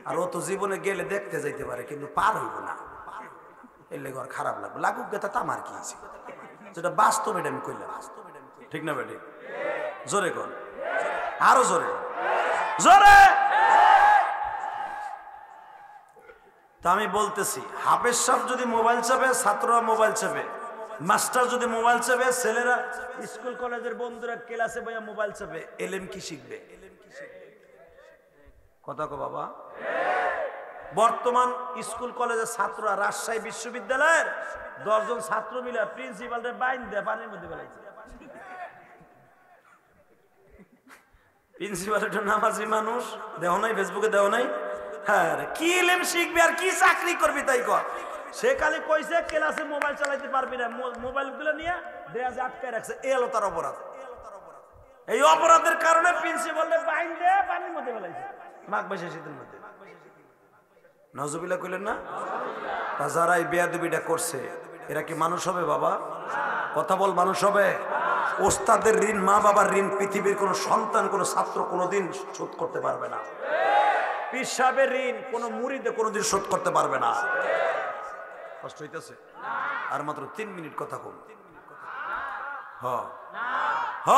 আর ও তো জীবনে গেলে দেখতে যাইতে পারে কিন্তু পার হইব না, এর লেগে আর খারাপ লাগবে। লাগুক গেতা তামার কি আছে, যেটা বাস্তব এটা আমি কইলাম, ঠিক না বেটি? জোরে কর, আরো জোরে জোরে। তা আমি বলতেছি হাফেজ সাহেব যদি মোবাইল চাপে, ছাত্ররা মোবাইল চাপে, মাস্টার যদি মোবাইল চাপে, ছেলেরা স্কুল কলেজের বন্ধুরা ক্লাসে বইয়া মোবাইল চাপে, এলেম কি শিখবে? কথা কো বাবা। বর্তমান স্কুল কলেজের ছাত্ররা রাজশাহী বিশ্ববিদ্যালয়ের 10 জন ছাত্র মিলে প্রিন্সিপালের বাইন দিয়ে পানির মধ্যে ফেলাইছে। প্রিন্সিপাল একটা নামাজি মানুষ, দেহ নাই ফেসবুকে, দেহ নাই। হ্যাঁ, কি এলেম শিখবি আর কি চাকরি করবি তাই কর। সে খালি কইছে ক্লাসে মোবাইল চালাইতে পারবি না, মোবাইল গুলো নিয়ে দেয়াজে আটকায় রাখছে, এলো তার অপরাধ। এই অপরাধের কারণে প্রিন্সিপালের বাইন দিয়ে পানির মধ্যে ফেলাইছে মাঘ মাসে শীতের মধ্যে। নজুবিল্লাহ কইলেন না? তা যারা এই বেয়াদবিটা করছে এরা কি মানুষ হবে বাবা? কথা বল, মানুষ হবে? ওস্তাদের ঋণ, মা বাবার ঋণ পৃথিবীর কোন সন্তান, কোন ছাত্র কোনোদিন শোধ করতে পারবে না। পীর সাহেবের ঋণ কোন মুরিদে কোনোদিন শোধ করতে পারবে না। কষ্ট হইতেছে? আর মাত্র 3 মিনিট কথা কম। হ হ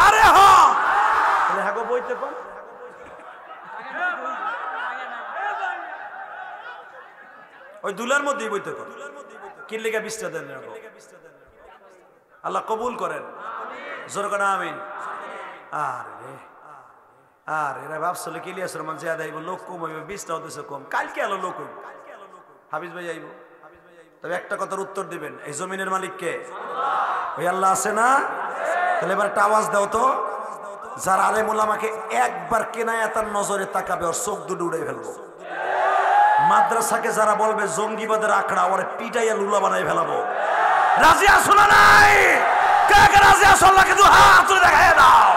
আরে হ হ্যাঁ গো বইতে কম। ওই দুলার মধ্যেই বইতে কম। কি লেগে 20টা দেন? আল্লাহ কবুল করেন, জোর করে আমিন। আর এরা ভাবছিল কি ইলিয়াস রহমান জিয়াদ আইব, লোক কম হইবে, 20টা হতেছে কম, কালকে আলো লোক হইব, হাফিজ ভাই আইব। তবে একটা কথার উত্তর দিবেন, এই জমিনের মালিক কে? ওই আল্লাহ আছে না? তাহলে এবার একটা আওয়াজ দাও তো, যারা আলেম ওলামাকে একবার কেনায়াতার নজরে তাকাবে ওর চোখ দুটো উড়ে ফেলবো। মাদ্রাসাকে যারা বলবে জঙ্গিবাদের আখড়া, ওরে পিটাইয়া লুলা বানাই ফেলাবো। রাজি আসো না নাই? কে কে রাজি আসো? আল্লাহকে দু হাত তুলে দেখায় দাও।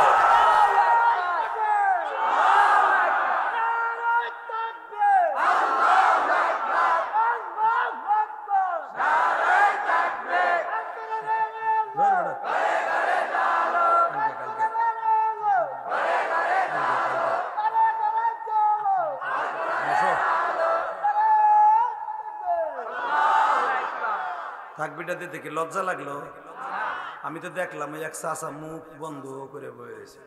তাকবীরটা দিতে কি লজ্জা লাগলো? আমি তো দেখলাম ওই এক চাচা মুখ বন্ধ করে বয়েছে,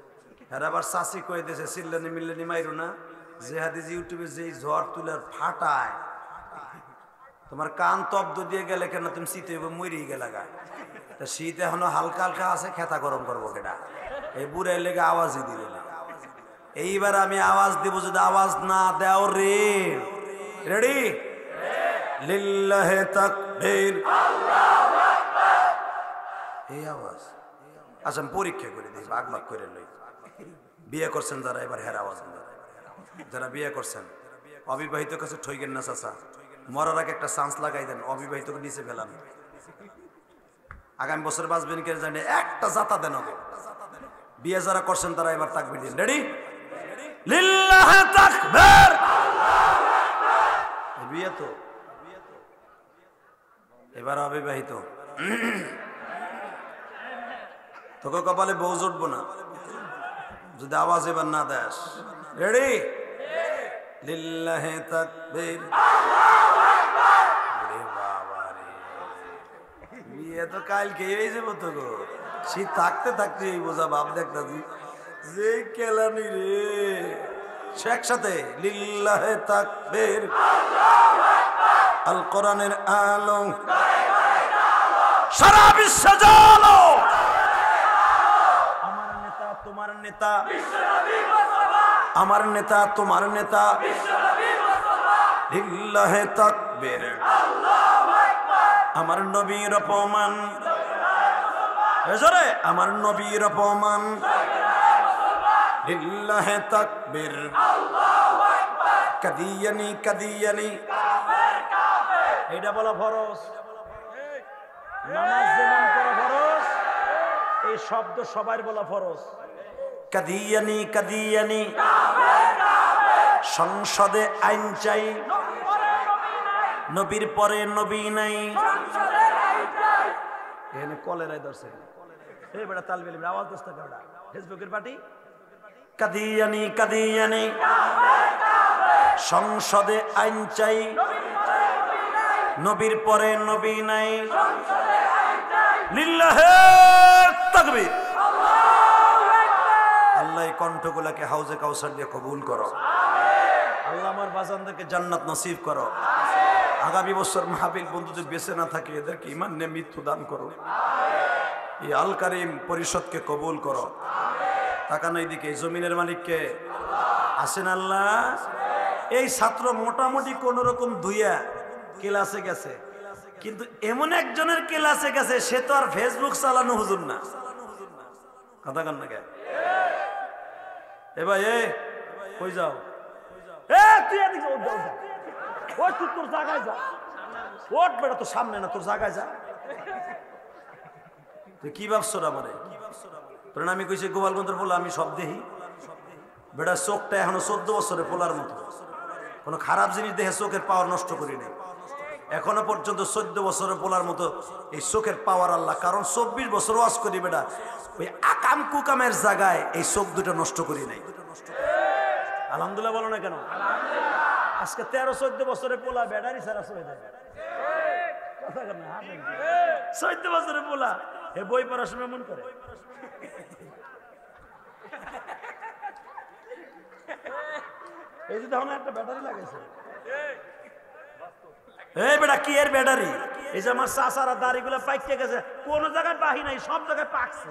হ্যাঁ আবার চাচি কয়ে দিয়েছে চিল্লানি মিল্লানি মাইরো না, যে হাদিস ইউটিউবে যেই ঝড় তুলার ফাটায়, তোমার কান তব্দ দিয়ে গেলে কেন তুমি শীতে মরিয়ে গেলে গায়, তা শীত এখনো হালকা হালকা আছে, খেতা গরম করবো কেটা? এই বুড়াই লেগে আওয়াজই দিল না। এইবার আমি আওয়াজ দিব, যদি আওয়াজ না দেও রে, রেডি? লিল্লাহে তাকবীর, আল্লাহু আকবার, এই আওয়াজ। আচ্ছা আমি পরীক্ষা করে দিই, ভাগ ভাগ করে লই। বিয়ে করছেন যারা, এবার হের আওয়াজ দিন। যারা বিয়ে করছেন, অবিবাহিত কাছে ঠইকেন না চাচা, মরার আগে একটা চান্স লাগাই দেন, অবিবাহিতকে নিচে ফেলান। আগামী বছর বাঁচবেন কে জানে, একটা জাতা দেন ওকে। বিয়ে যারা করছেন তারা এবার তাকবীর দিন, রেডি? লিল্লাহে তাকবীর, আল্লাহু আকবার। বিয়ে তো এবার অবিবাহিত, তোকে কপালে বউ জুটবো না যদি আওয়াজ এবার না দেস। রেডি? লিল্লাহে তাকবীর, আল্লাহু আকবার। ওরে বাবা রে, বিয়ে তো কালকে হয়ে যাবো তো গো, শীত থাকতে থাকতে এই বোঝা ভাব দেখতাছি যে কেলানি রে। সে একসাথে লিল্লাহে তাকবীর, আল্লাহু আকবার। আল কোরআনের আলো সারা বিশ্বে জ্বালো, আমার নেতা তোমার নেতা বিশ্বনবী মুস্তাফা, আমার নেতা তোমার নেতা বিশ্বনবী মুস্তাফা। লিল্লাহে তাকবীর, আল্লাহু আকবার। আমার নবীর অপমান, জোরে, আমার নবীর অপমান। লিল্লাহে তাকবীর, আল্লাহু আকবার। কাদিয়ানি কাদিয়ানি, কাফের কাফের, এটা বলা ফরজ। নামাজ যেমন করা ফরজ, এই শব্দ সবার বলা ফরজ। কাদিয়ানি কাদিয়ানি, কাফের কাফের। সংসদে আইন চাই, নবীর পরে নবী নাই। এখানে কলেরাই ধরছে, এই বেটা তালবেল আওয়াজ দস্তা বেটা ফেসবুকের পার্টি। কাদিয়ানি কাদিয়ানি, কাফের কাফের। সংসদে আইন চাই, নবীর পরে নবী নাই। লিল্লাহে তাকবীর, আল্লাহু আকবার। আল্লাহ এই কণ্ঠগুলোকে হাউজে কাউসার দিয়ে কবুল করো। আল্লাহ আমার বাজানদেরকে জান্নাত নসিব করো। আগামী বছর মাহফিল বন্ধু যদি বেঁচে না থাকে, এদেরকে ঈমান নিয়ে মৃত্যু দান করো। এই আল কারিম পরিষদকে কবুল করো। তাকানো এইদিকে, জমিনের মালিককে আছেন আল্লাহ। এই ছাত্র মোটামুটি কোন রকম ধুইয়া ক্লাসে গেছে, কিন্তু এমন একজনের ক্লাসে গেছে সে তো আর ফেসবুক চালানো হুজুর না। কথা কন না কে? এ ভাই, এ কই যাও? এ তুই এদিকে ওঠ, ওঠ, তুই তোর জায়গায় যা। ওঠ বেটা, তোর সামনে না, তোর জায়গায় যা। তুই কি ভাবছো রা মানে? তোর আমি কইছি গোপালগঞ্জের পোলা, আমি সব দেখি। বেটা চোখটা এখনো 14 বছরের পোলার মতো, কোনো খারাপ জিনিস দেখে চোখের পাওয়ার নষ্ট করি নাই এখনো পর্যন্ত। 14 বছরের পোলার মতো এই চোখের পাওয়ার আল্লাহ, কারণ 24 বছর ওয়াজ করি বেটা, ওই আকাম কুকামের জায়গায় এই চোখ দুটো নষ্ট করি নাই। আলহামদুলিল্লাহ বলো না কেন? আজকে 13-14 বছরের পোলা ব্যাটারি ছাড়া চলে যায়। 14 বছরের পোলা এ বই পড়ার সময় মন করে। এই যে তখন একটা ব্যাটারি লাগাইছে। এই বেটা কি এর ব্যাটারি? এই যে আমার চাচারা দাড়িগুলো পাইকে গেছে, কোন জায়গায় বাহি নাই, সব জায়গায় পাকছে,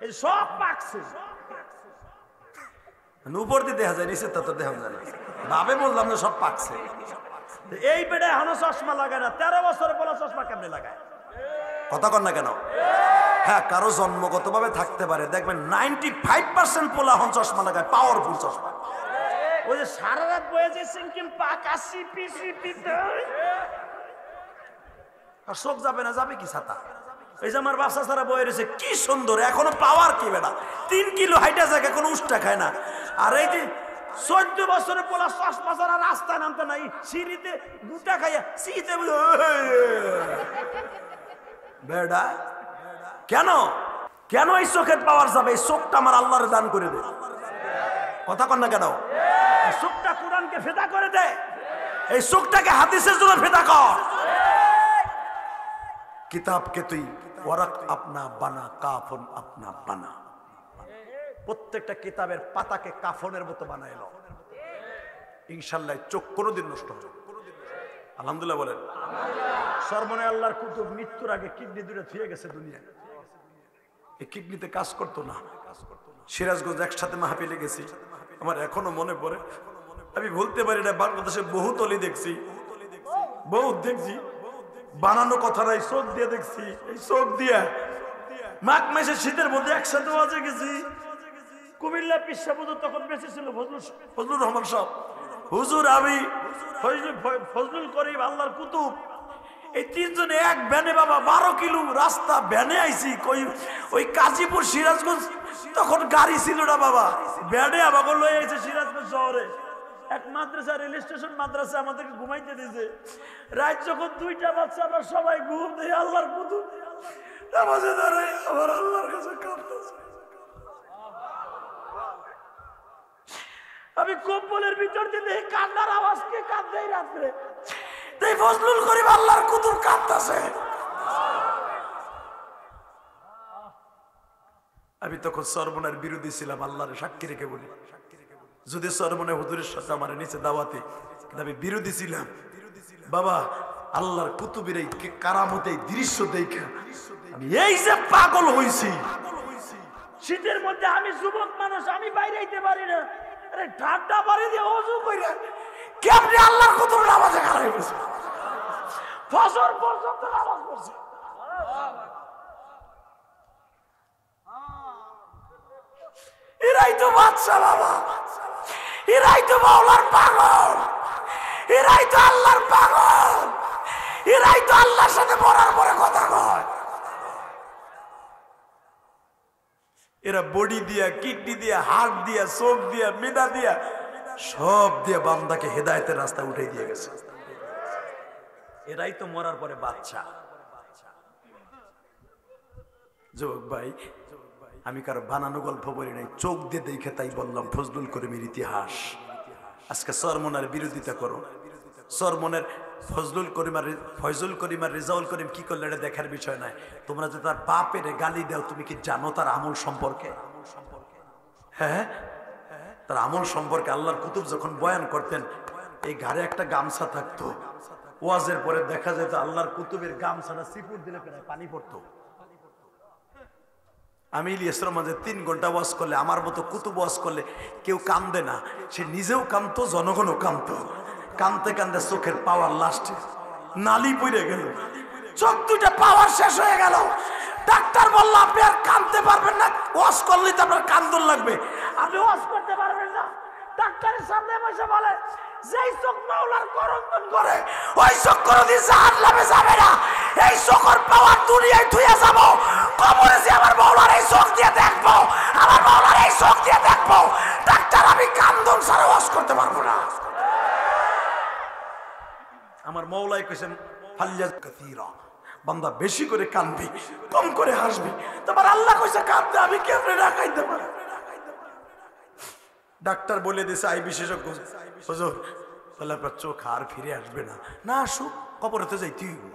এই সব পাকছে। উপর দিয়ে দেখা যায়, নিচে তো দেখা যায় না, ভাবে বললাম যে সব পাকছে। এই বেটা এখনো চশমা লাগায় না, 13 বছরে বলা চশমা কেমনে লাগায়? কথা কন না কেন? হ্যাঁ, কারো জন্মগত ভাবে থাকতে পারে, দেখবেন 95% পোলা এখন চশমা লাগায়, পাওয়ারফুল চশমা। ওই যে সারা রাত বয়ে যে সিঙ্কিম পাক আসি পিসি পিতে, আর চোখ যাবে না, যাবে কি ছাতা? এই যে আমার বাচ্চা ছাড়া বয়ে রয়েছে, কি সুন্দর, এখনো পাওয়ার কি বেটা, 3 কিলো হাইটা জায়গা কোনো উষ্টা খায় না। আর এই যে 14 বছরের পোলা চশমা ছাড়া রাস্তায় নামতে নাই, সিঁড়িতে গুটা খাইয়া সিঁড়িতে বেড়া। কেন কেন এই চোখের পাওয়ার যাবে? এই চোখটা আমার আল্লাহর দান করে দে। কথা কন না কেন? এই চোখটা কোরআনকে ফেদা করে দে, এই চোখটাকে হাদিসের জন্য ফেদা কর। কিতাবকে তুই ওয়ারাক আপনা বানা, কাফন আপনা বানা। প্রত্যেকটা কিতাবের পাতাকে কাফনের মতো বানাইলো, ইনশাআল্লাহ চোখ কোনোদিন নষ্ট হবে। আলহামদুলিল্লাহ বলেন। সরমনে আল্লাহর কুতুব মৃত্যুর আগে কিডনি দুটো থুয়ে গেছে দুনিয়ায়, এই কিডনিতে কাজ করতো না। সিরাজগঞ্জ একসাথে মাহফিলে গেছি, আমার এখনো মনে পড়ে, আমি বলতে পারি না, বাংলাদেশে বহুত অলি দেখছি, বহুত দেখছি, বানানো কথা নাই, চোখ দিয়ে দেখছি। এই চোখ দিয়ে মাঘ মাসে শীতের মধ্যে একসাথে ওয়াজে গেছি। কুমিল্লা পিসাবুদ তখন বেঁচে ছিল ফজলুর রহমান সাহেব, হুজুর, আমি ফজলুল করিম, আল্লাহর কুতুব, এই 3 জনে এক ভ্যানে বাবা 12 কিলো রাস্তা ভ্যানে আইছি। ওই কাজীপুর সিরাজগঞ্জ তখন গাড়ি ছিল না বাবা, ভ্যানে আমাকে লয়ে আইছে সিরাজগঞ্জ শহরে। এক মাদ্রাসা, রেল স্টেশন মাদ্রাসা, আমাদেরকে ঘুমাইতে দিয়েছে। রাত যখন 2টা বাজছে, আমরা সবাই ঘুম দেই। আল্লাহর কুতুব নামাজে দাঁড়াই আমার আল্লাহর কাছে কাঁদতেছে। আমি কম্বলের ভিতর দিয়ে কান্নার আওয়াজ, কে কাঁদে রাত্রে? তাই ফজলুল করিম আল্লাহর কুতুব কাঁদতেছে। আমি তখন সরমনের বিরোধী ছিলাম, আল্লাহর সাক্ষী রেখে বলি, যদি সরমনে হুজুরের সাথে আমার নিচে দাওয়াতে, আমি বিরোধী ছিলাম। বাবা, আল্লাহর কুতুবের এই কারামতে দৃশ্য দেখে আমি এই যে পাগল হইছি। শীতের মধ্যে আমি যুবক মানুষ, আমি বাইরে আইতে পারি না, আরে ঠান্ডা পানি দিয়ে ওযু কইরা কেমনে আল্লাহর কুতুব নামাজে খাড়াই গেছে, ফজর পর্যন্ত নামাজ পড়ছে। এরাই তো বাদশা বাবা, এরাই তো মাওলার পাগল, এরাই তো আল্লাহর পাগল, এরাই তো আল্লাহর সাথে মরার পরে কথা কয়। এরা বডি দিয়া, কিডনি দিয়া, হার্ট দিয়া, চোখ দিয়া, মেদা দিয়া, সব দিয়া বান্দাকে হেদায়েতের রাস্তায় উঠাই দিয়ে গেছে। এরাই তো মরার পরে বাদশা। যুবক ভাই, আমি কারো বানানো গল্প বলি নাই, চোখ দিয়ে দেখে তাই বললাম ফজলুল করিমের ইতিহাস। আজকে সরমনের বিরোধিতা করো, সরমনের ফজলুল করিম আর রেজাউল করিম কি করলে এটা দেখার বিষয় নয়। তোমরা যে তার বাপের গালি দাও, তুমি কি জানো তার আমল সম্পর্কে? হ্যাঁ, তার আমল সম্পর্কে আল্লাহর কুতুব যখন বয়ান করতেন, এই ঘাড়ে একটা গামছা থাকতো, ওয়াজের পরে দেখা যেত আল্লাহর কুতুবের গামছাটা সিপুর দিলে প্রায় পানি পড়তো। আমি ইলিয়াসের মাঝে 3 ঘন্টা ওয়াজ করলে, আমার মতো কুতুব ওয়াজ করলে কেউ কান্দে না, সে নিজেও কাঁদতো, জনগণও কাঁদতো। কাঁদতে কাঁদতে চোখের পাওয়ার লাস্টে নালি পড়ে গেল, চোখ দুটা পাওয়ার শেষ হয়ে গেল। ডাক্তার বলল আপনি আর কাঁদতে পারবেন না, ওয়াজ করলে তো আপনার কান্দন লাগবে, আপনি ওয়াজ করতে পারবেন না। ডাক্তারের সামনে বসে বলে, যেই চোখ মাওলার করন্তন করে ওই চোখ কোনদিন জাহান্নামে যাবে না, এই চোখের পাওয়ার দুনিয়ায় ধুয়ে যাব, কবরে যে আমার মাওলার এই চোখ দিয়ে দেখবো, আমার মাওলার এই চোখ দিয়ে দেখবো। ডাক্তার, আমি কান্দন ছাড়া ওয়াজ করতে পারবো না। আমার মওলাই কইছেন ফাল্লাজ কাসীরা, বান্দা বেশি করে কাঁদবি, কম করে হাসবি। তোমার আল্লাহ কইছে কাঁদতে, আমি কেমনে না কাঁদতে পারি? ডাক্তার বলে দিয়েছে, আই বিশেষজ্ঞ, হুজুর বলে আপনার চোখ আর ফিরে আসবে না, না আসুক, কবরেতে যাইতেই হবে।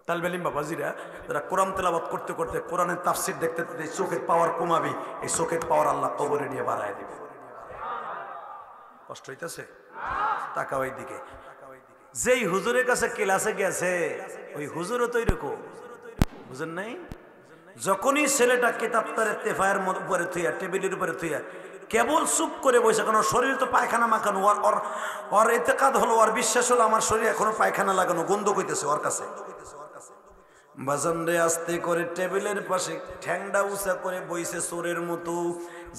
তালবে ইলম বাবাজিরা যারা কোরআন তেলাওয়াত করতে করতে, কোরআনের তাফসীর দেখতে দেখতে চোখের পাওয়ার কমাবি, এই চোখের পাওয়ার আল্লাহ কবরে নিয়ে বাড়ায় দিবে। কষ্ট হইতেছে? তাকাও এই দিকে। যেই হুজুরের কাছে ক্লাসে গেছে ওই হুজুরও তো এরকম, বুঝেন নাই? যখনই ছেলেটা কিতাব তার তেফায়ের উপরে থুইয়া, টেবিলের উপরে থুইয়া কেবল চুপ করে বসে, কারণ শরীর তো পায়খানা মাখানো, ওর এতেকাদ হলো, ওর বিশ্বাস হলো আমার শরীর এখনো পায়খানা লাগানো, গন্ধ কইতেছে ওর কাছে। বাজান রে আস্তে করে টেবিলের পাশে ঠ্যাংডা উঁচা করে বইছে চোরের মতো,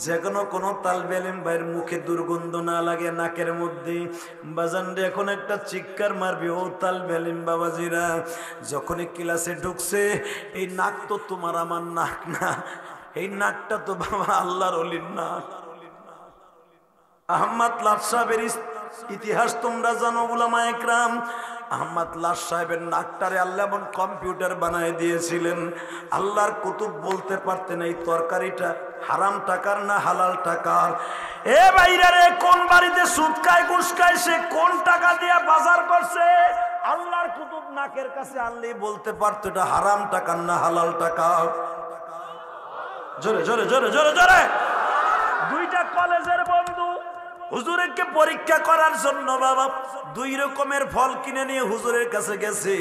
যেন কোনো তালবে ইলম ভাইয়ের মুখে দুর্গন্ধ না লাগে নাকের মধ্যে। বাজান রে এখন একটা চিৎকার মারবি ও তালবে ইলম বাবাজিরা, যখনই ক্লাসে ঢুকছে, এই নাক তো তোমার আমার নাক না, এই নাকটা তো বাবা আল্লাহর ওলির নাক। আহমদ লাট সাহেবের ইতিহাস তোমরা জানো উলামায়ে কেরাম। আহমদ লাট সাহেবের নাকটারে আল্লাহ এমন কম্পিউটার বানায় দিয়েছিলেন, আল্লাহর কুতুব বলতে পারতেন এই তরকারিটা হারাম টাকার না হালাল টাকার। এ ভাইরা রে, কোন বাড়িতে সুদ খায় ঘুষ খায়, সে কোন টাকা দিয়ে বাজার করছে, আল্লাহর কুতুব নাকের কাছে আনলেই বলতে পারতো এটা হারাম টাকার না হালাল টাকা। জোরে জোরে জোরে জোরে জোরে। দুইটা কলেজের বন্ধু হুজুরকে পরীক্ষা করার জন্য বাবা দুই রকমের ফল কিনে নিয়ে হুজুরের কাছে গেছে।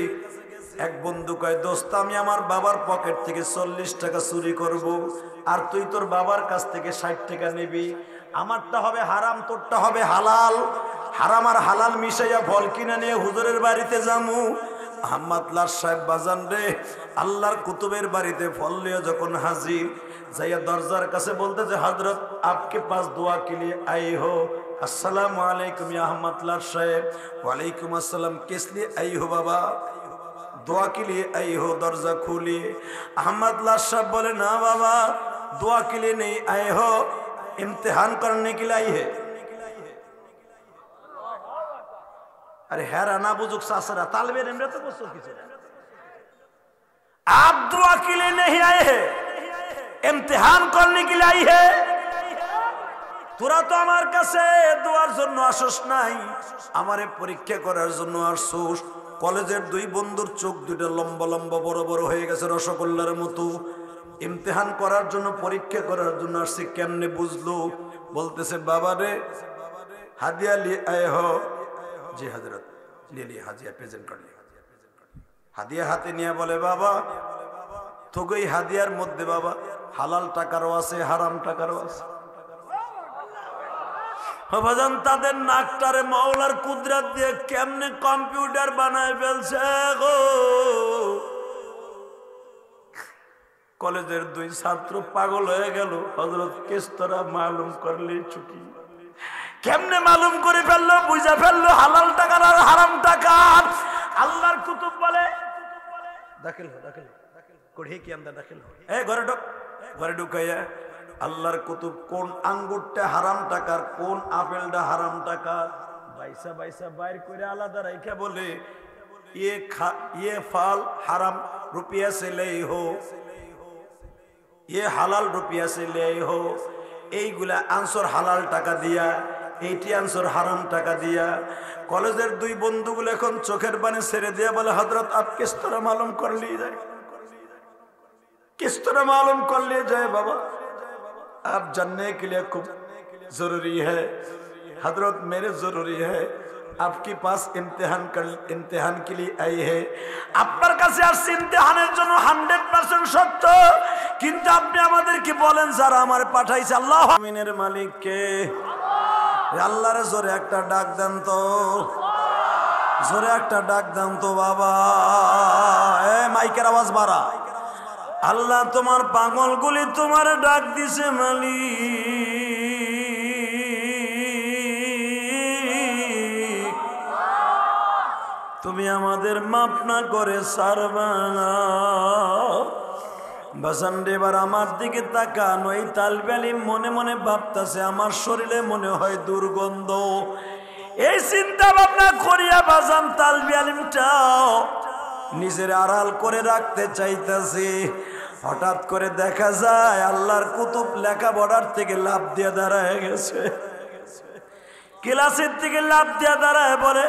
এক বন্ধু কয়, দোস্ত আমি আমার বাবার পকেট থেকে 40 টাকা চুরি করব, আর তুই তোর বাবার কাছ থেকে 60 টাকা নিবি, আমারটা হবে হারাম, তোরটা হবে হালাল। হারাম আর হালাল মিশাইয়া ফল কিনে নিয়ে হুজুরের বাড়িতে যামু। আহমদ লাট সাহেব বাজান রে আল্লাহর কুতুবের বাড়িতে ফল নিয়ে যখন হাজির, যাইয়া দরজার কাছে বলতেছে, হযরত आपके पास दुआ के लिए आई हो। अस्सलाम वालेकुम या अहमद लाट साहेब। वालेकुम अस्सलाम। किस लिए आई हो बाबा? दुआ के लिए आई हो। दरजा खोलिए। अहमद लाट साहब बोले, ना बाबा दुआ के लिए नहीं आए हो, इम्तिहान करने के लिए आई है। अरे हेरा ना बुजुर्ग सासरा तालबे इल्म तो कुछ किसी आप दुआ के लिए नहीं आए हैं, इम्तिहान करने के लिए आई है। তোরা তো আমার কাছে দোয়ার জন্য আসোস নাই, আমারে পরীক্ষা করার জন্য আসছোস। কলেজের দুই বন্ধুর চোখ দুইটা লম্বা লম্বা বড় বড় হয়ে গেছে রসগোল্লার মতো। ইমতিহান করার জন্য, পরীক্ষা করার জন্য আসছে, কেমনে বুঝলো? বলতেছে, বাবা রে হাদিয়া লিয়ে আয়ে হো। জি হযরত, ले लिए हादिया प्रेजेंट कर लिया। হাদিয়া হাতে নিয়ে বলে, বাবা তোকে এই হাদিয়ার মধ্যে বাবা হালাল টাকারও আছে হারাম টাকারও আছে। বাজান তাদের নাকটারে মাওলার কুদরত দিয়ে কেমনে কম্পিউটার বানায় ফেলছে গো। কলেজের দুই ছাত্র পাগল হয়ে গেল, হযরত কিস তরহ মালুম করলি চুকি, কেমনে মালুম করে ফেললো, বুঝা ফেললো হালাল টাকার আর হারাম টাকার। আল্লাহর কুতুব বলে, দাখিল হো দাখিল হো, কোড়ি কি আন্দর দাখিল হো, এ ঘরে ঢুক। ঘরে ঢুকাইয়া আল্লাহর কুতুব কোন আঙ্গুরটা হারাম টাকার, কোন আপেলটা হারাম টাকার বাইসা বাইসা বাইর করে আলাদা রাইখা বলে, ये फल हराम रुपया से ले हो, ये हालाल रुपया से ले हो। এইগুলা আনসার হালাল টাকা দিয়া, এইটি আনসার হারাম টাকা দিয়া। কলেজের দুই বন্ধুগুলো এখন চোখের পানি ছেড়ে দিয়া বলে, হযরত आप किस तरह मालूम कर लिए जाए, किस तरह मालूम कर लिए जाए बाबा, आप जानने के लिए खूब जरूरी है हजरत, मेरे जरूरी है, आपके पास इम्तिहान के लिए आई है। আপনার কাছে আসছে ইমতিহানের জন্য 100% সত্য, কিন্তু আপনি আমাদেরকে বলেন যারা আমার পাঠাইছে আল্লাহ আমিনের মালিক কে? আল্লাহর জোরে একটা ডাক দেন তো, জোরে একটা ডাক দেন তো বাবা। এ মাইকের আওয়াজ বাড়া। আল্লাহ তোমার পাগলগুলি তোমার ডাক দিছে মালিক, তুমি আমাদের মাপ না করে ছাড়বা না। বাসান এবার আমার দিকে তাকান। ওই তালবে ইলম মনে মনে ভাবতেছে আমার শরীরে মনে হয় দুর্গন্ধ। এই চিন্তা ভাবনা করিয়া বাজান তালবে ইলমটাও নিজের আড়াল করে রাখতে চাইতেছে। হঠাৎ করে দেখা যায় আল্লাহর কুতুব লেখাপড়ার থেকে লাভ দিয়ে দাঁড়ায় গেছে, ক্লাসের থেকে লাভ দিয়ে দাঁড়ায় বলে,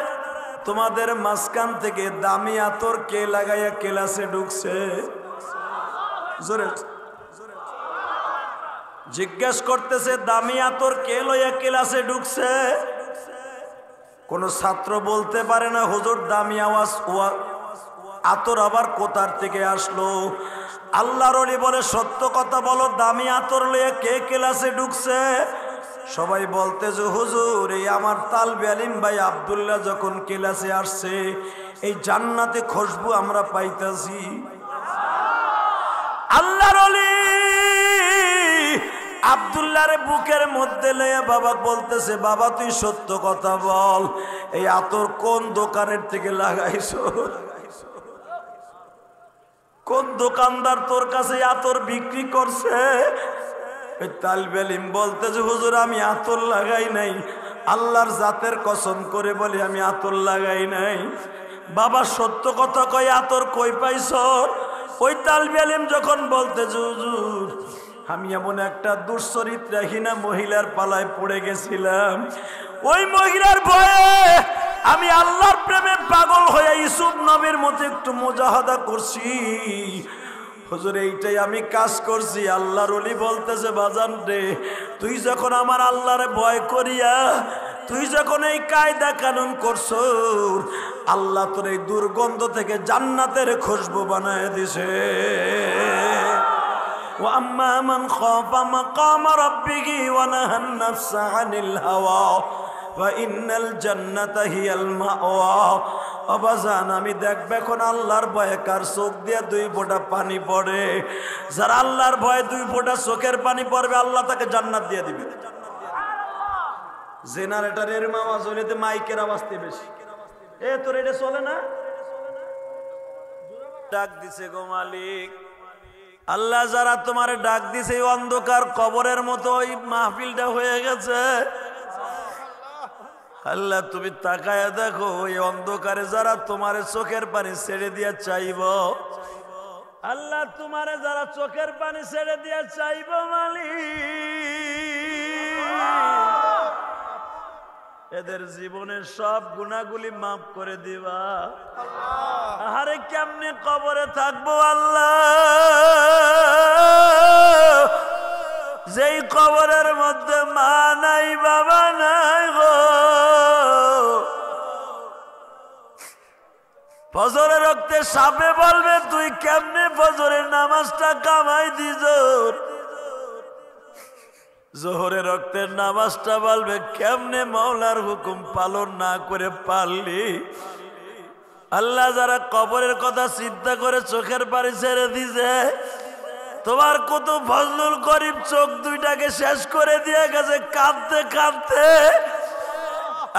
তোমাদের মাঝখান থেকে দামি আতর কে লাগাইয়া ক্লাসে ঢুকছে? জোরে জিজ্ঞেস করতেছে, দামি আতর কে লইয়া ক্লাসে ঢুকছে? কোন ছাত্র বলতে পারে না হুজুর দামি আওয়াজ আতর আবার কোথার থেকে আসলো। আল্লাহর ওলি বলে সত্য কথা বলো, দামি আতর লয়ে কে ক্লাসে ঢুকছে? সবাই বলতে যে হুজুর এই আমার তালবে আলিম ভাই আব্দুল্লাহ যখন ক্লাসে আসছে এই জান্নাতে খুশবু আমরা পাইতাছি। আল্লাহর ওলি আব্দুল্লাহর বুকের মধ্যে লয়ে বাবা বলতেছে, বাবা তুই সত্য কথা বল, এই আতর কোন দোকানের থেকে লাগাইছো? কোন দোকানদার তোর কাছে আতর বিক্রি করছে? ওই তালবে আলিম বলতেছে হুজুর আমি আতর লাগাই নাই, আল্লাহর জাতের কসম করে বলি আমি আতর লাগাই নাই। বাবা সত্য কথা কই, আতর কই পাইছ? ওই তালবে আলিম যখন বলতেছে হুজুর আমি এমন একটা দুশ্চরিত্রাহীনা মহিলার পালায় পড়ে গেছিলাম, ওই মহিলার ভয়ে আমি আল্লাহর প্রেমে পাগল হয়ে ইউসুফ নবীর মতো একটু মুজাহাদা করছি। হুজুর এইটাই আমি কাজ করছি। আল্লাহর ওলি বলতেছে বাজান রে, তুই যখন আমার আল্লাহরে ভয় করিয়া তুই যখন এই কায়দা কানুন করছো, আল্লাহ তোর এই দুর্গন্ধ থেকে জান্নাতের খুশবু বানায় দিছে। وأما من خاف مقام ربه ونهى النفس عن الهوى فإن الجنة هي المأوى। অবাজান আমি দেখব এখন আল্লাহর ভয়ে কার চোখ দিয়ে দুই ফোঁটা পানি পড়ে। যারা আল্লাহর ভয়ে দুই ফোঁটা চোখের পানি পড়বে আল্লাহ তাকে জান্নাত দিয়ে দিবে। জেনারেটরের আওয়াজ হইলে মাইকের আওয়াজতে বেশি। এ তোর এটা চলে না? ডাক দিছে গো মালিক। আল্লাহ যারা তোমার ডাক দিছে অন্ধকার কবরের মতো ওই মাহফিলটা হয়ে গেছে। আল্লাহ তুমি তাকায় দেখো ওই অন্ধকারে যারা তোমার চোখের পানি ছেড়ে দিয়া চাইব, আল্লাহ তোমারে যারা চোখের পানি ছেড়ে দিয়া চাইব মালিক, এদের জীবনের সব গুনাহগুলি মাফ করে দিবা। আরে কেমনে কবরে থাকবো আল্লাহ, যেই কবরের মধ্যে মা নাই বাবা নাই গো। ফজরের রক্তে সাপে বলবে তুই কেমনে ফজরের নামাজটা কামাই দিছ, জোহরের রক্তের নামাজটা বলবে কেমনে মাওলার হুকুম পালন না করে পারলি। আল্লাহ যারা কবরের কথা চিন্তা করে চোখের পানি ছেড়ে দিছে, তোমার কত ফজলুল করিম চোখ দুইটাকে শেষ করে দিয়ে গেছে কাঁদতে কাঁদতে।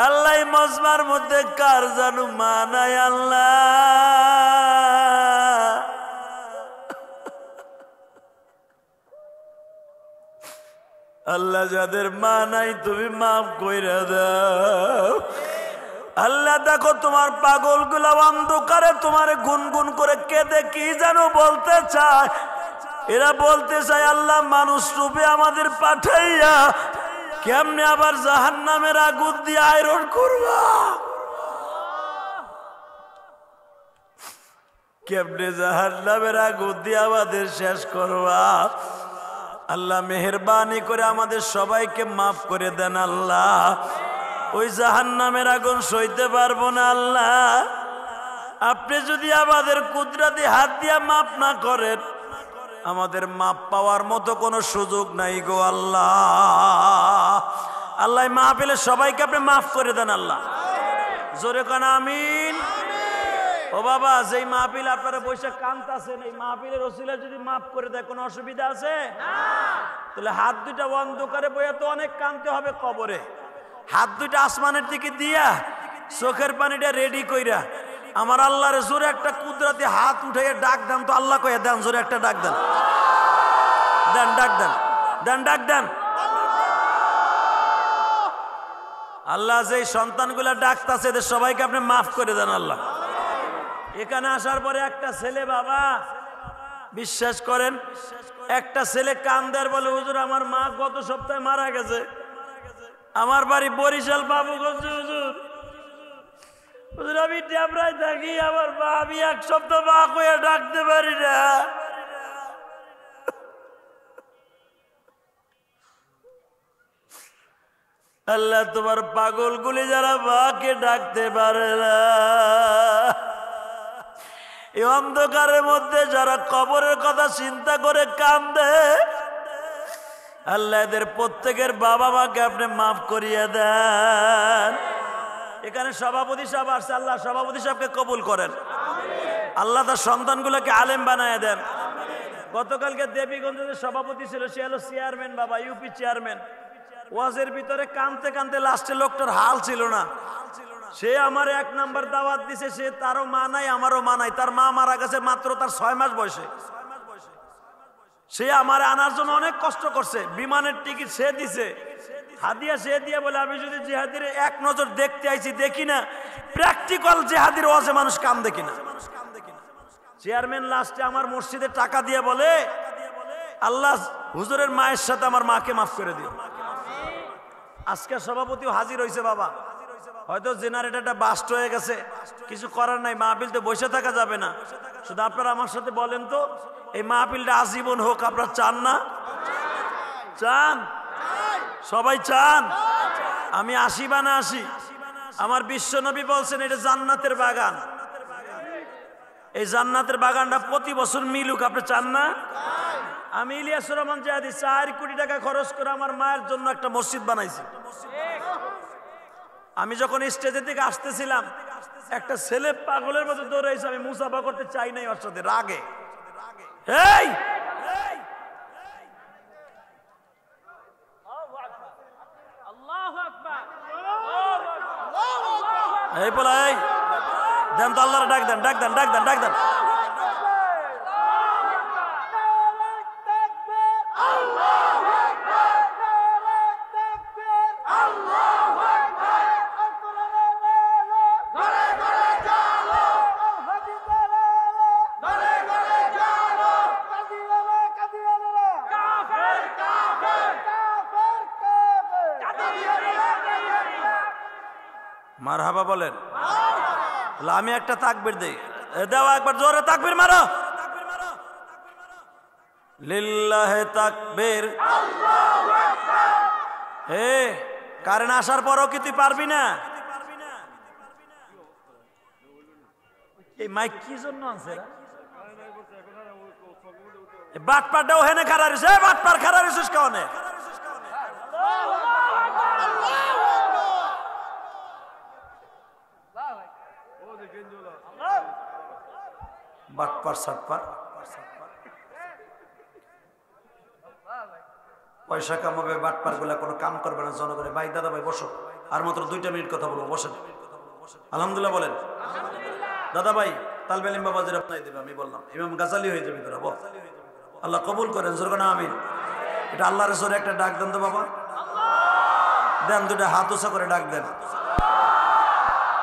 আল্লাহ মজমার মধ্যে কার জানু মা নাই আল্লাহ, আল্লাহ যাদের মা নাই তুমি মাফ কইরা দাও। আল্লাহ দেখো তোমার পাগল গুলা অন্ধকারে তোমার গুনগুন করে কেঁদে কি যেন বলতে চায়। এরা বলতে চায় আল্লাহ মানুষ রূপে আমাদের পাঠাইয়া কেমনে আবার জাহান্নামের আগুন দিয়ে আয়রন করবা, কেমনে জাহান্নামের আগুন দিয়ে আমাদের শেষ করবা। আল্লাহ মেহেরবানি করে আমাদের সবাইকে মাফ করে দেন আল্লাহ। ওই জাহান্নামের আগুন সইতে পারবো না আল্লাহ। আপনি যদি আমাদের কুদরতি হাত দিয়া মাফ না করেন, আমাদের মাপ পাওয়ার মতো কোনো সুযোগ নাই গো আল্লাহ। আল্লাহ মাহফিলে সবাইকে আপনি মাফ করে দেন আল্লাহ। জোরে কান আমিন। ও বাবা, যেই মাহফিল আপনারা বসে কাঁদতেছেন, এই মাহফিলের ওসিলা যদি মাফ করে দেয় কোনো অসুবিধা আছে? তাহলে হাত দুইটা অন্ধকারে বইয়া তো অনেক কাঁদতে হবে কবরে। হাত দুইটা আসমানের দিকে দিয়া চোখের পানিটা রেডি কইরা আমার আল্লাহর জোরে একটা কুদরতি হাত উঠাইয়া ডাক দেন তো। আল্লাহ কইয়া দেন, জোরে একটা ডাক দেন, দেন ডাক দেন, দেন ডাক দেন। আল্লাহ যেই সন্তানগুলা ডাকতাছে এদের সবাইকে আপনি মাফ করে দেন আল্লাহ। এখানে আসার পরে একটা ছেলে, বাবা বিশ্বাস করেন, একটা ছেলে কান্দার বলে হুজুর আমার মা গত সপ্তাহে মারা গেছে, আমার বাড়ি বরিশাল বাবুগঞ্জ। হুজুর হুজুর আমি ড্যাবরায় থাকি, আমার মা আমি এক সপ্তাহ মা কইয়া ডাকতে পারি না। আল্লাহ তোমার পাগলগুলি যারা মাকে ডাকতে পারে না, এই অন্ধকারের মধ্যে যারা কবরের কথা চিন্তা করে কান্দে, আল্লাহ এদের প্রত্যেকের বাবা মাকে আপনি মাফ করিয়ে দেন। এখানে সভাপতি সাহেব আসছে, আল্লাহ সভাপতি সাহেবকে কবুল করেন, আল্লাহ তার সন্তানগুলোকে আলেম বানায় দেন। গতকালকে দেবীগঞ্জের সভাপতি ছিল, সে হলো চেয়ারম্যান, বাবা ইউপি চেয়ারম্যান। ওয়াজের ভিতরে কানতে কানতে লাস্টে লোকটার হাল ছিল না, সে আমার 1 নাম্বার দাওয়াত দিছে, সে তারও মা নাই আমারও মা নাই, তার মা মারা গেছে মাত্র তার 6 মাস বয়সে। সে আমার আনার জন্য অনেক কষ্ট করছে, বিমানের টিকিট সে দিছে, হাদিয়া সে দিয়ে বলে আমি যদি জিহাদির এক নজর দেখতে আইছি, দেখি না প্র্যাকটিক্যাল জিহাদির ওয়াজে মানুষ কাম দেখি না। চেয়ারম্যান লাস্টে আমার মসজিদে টাকা দিয়ে বলে, আল্লাহ হুজুরের মায়ের সাথে আমার মাকে মাফ করে দিও। আজকে সভাপতিও হাজির হয়েছে বাবা, হয়তো জেনারেটরটা বাস্ট হয়ে গেছে, কিছু করার নাই, মাহফিলতে বসে থাকা যাবে না। শুধু আপনারা আমার সাথে বলেন তো, এই মাহফিলটা আজীবন হোক, আপনারা চান না? চান? সবাই চান? আমি আসি বা না আসি? আমার বিশ্বনবী বলছেন এটা জান্নাতের বাগান, এই জান্নাতের বাগানটা প্রতি বছর মিলুক, আপনি চান না? আমি ইলিয়াসুর রহমান জিহাদি 4 কোটি টাকা খরচ করে আমার মায়ের জন্য একটা মসজিদ বানাইছি। আমি যখন স্টেজের দিকে আসতেছিলাম, একটা ছেলে পাগলের মতো দৌড়াইছে, আমি মুসাফা করতে চাই নাই ওর সাথে, রাগে। এই এই বলা, এই দেন তো আল্লাহর ডাক দেন, ডাক দেন, ডাক দেন, ডাক দেন। মারহাবা বলেন। আমি একটা তাকবীর দেই, দাও একবার জোরে তাকবীর মারো। লিল্লাহে তাকবীর। হে কারেন্ট আসার পরও কি তুই পারবি না? এই মাইক কি জন্য আছে? বাটপারটাও হেনে খাড়া রইছে, বাটপার খাড়া রইছিস কারণে। বাটপার সাটপার পয়সা কামাবে, বাটপার গুলা কোনো কাম করবে না জনগণের। ভাই দাদা ভাই বসো, আর মাত্র 2টা মিনিট কথা বলবো, বসেন। আলহামদুলিল্লাহ বলেন। দাদা ভাই তালবেলিম বাবা যেটা আপনাই দেবে, আমি বললাম ইমাম গাজালি হয়ে যাবে তোরা, বল আল্লাহ কবুল করেন, জোরে না আমিন। এটা আল্লাহর জোরে একটা ডাক দেন তো বাবা, দেন, 2টা হাত উঁচা করে ডাক দেন,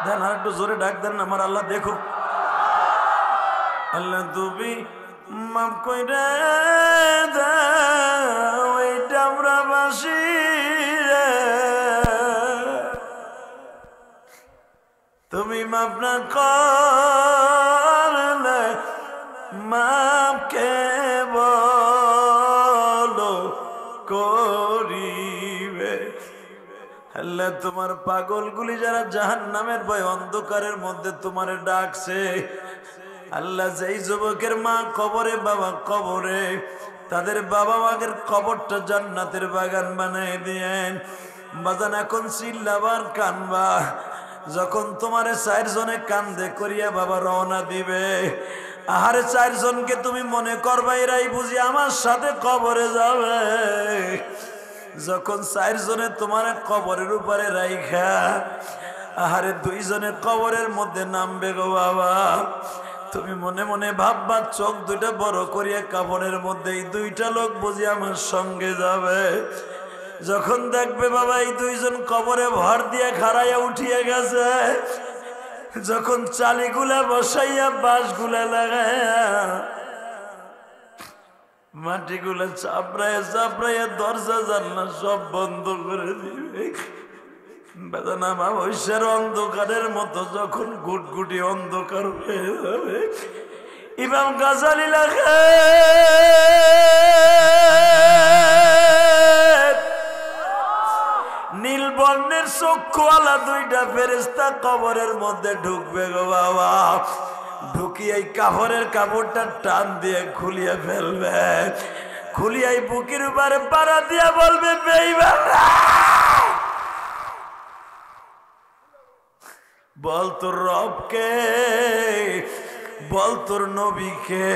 দেন আর একটু জোরে ডাক দেন, আমার আল্লাহ দেখো। আল্লাহ তুমি মাফ কইরা দাও এই ডামরাবাসী রে, তুমি মাফ না করলে মাফ কে বলো করিবে। আল্লাহ তোমার পাগলগুলি যারা জাহান্নামের ভয় অন্ধকারের মধ্যে তোমারে ডাকছে, আল্লাহ যেই যুবকের মা কবরে, বাবা কবরে, তাদের বাবা মায়ের কবরটা জান্নাতের বাগান বানাই দিয়েন। বাজান এখন চিল্লাবার কানবা, যখন তোমারে 4 জনে কান্দে করিয়া বাবা রওনা দিবে, আহারে 4 জনকে তুমি মনে করবা এরাই বুঝি আমার সাথে কবরে যাবে। যখন 4 জনে তোমার কবরের উপরে রাইখা, আহারে 2 জনে কবরের মধ্যে নামবে গো বাবা, তুমি মনে মনে ভাববা চোখ 2টা বড় করিয়া কাপড়ের মধ্যে এই 2টা লোক বুঝি আমার সঙ্গে যাবে। যখন দেখবে বাবা এই 2 জন কবরে ভর দিয়ে খাড়াইয়া উঠিয়ে গেছে, যখন চালিগুলা বসাইয়া বাঁশগুলা লাগাইয়া মাটিগুলা চাপড়াইয়া চাপড়াইয়া দরজা জানলা সব বন্ধ করে দিবে, বেদনা ভবিষ্যের অন্ধকারের মতো যখন গুটগুটি অন্ধকার হয়ে যাবে, ইমাম গাজালি লেখে নীলবর্ণ নূরের চক্ষুওয়ালা দুইটা ফেরেশতা কবরের মধ্যে ঢুকবে গো বাবা। ঢুকিয়ে এই কাপড়ের কাপড়টা টান দিয়ে খুলিয়ে ফেলবে, খুলিয়ে বুকের উপরে পাড়া দিয়ে বলবে বেঈমান বল তোর রবকে, বল তোর নবীকে।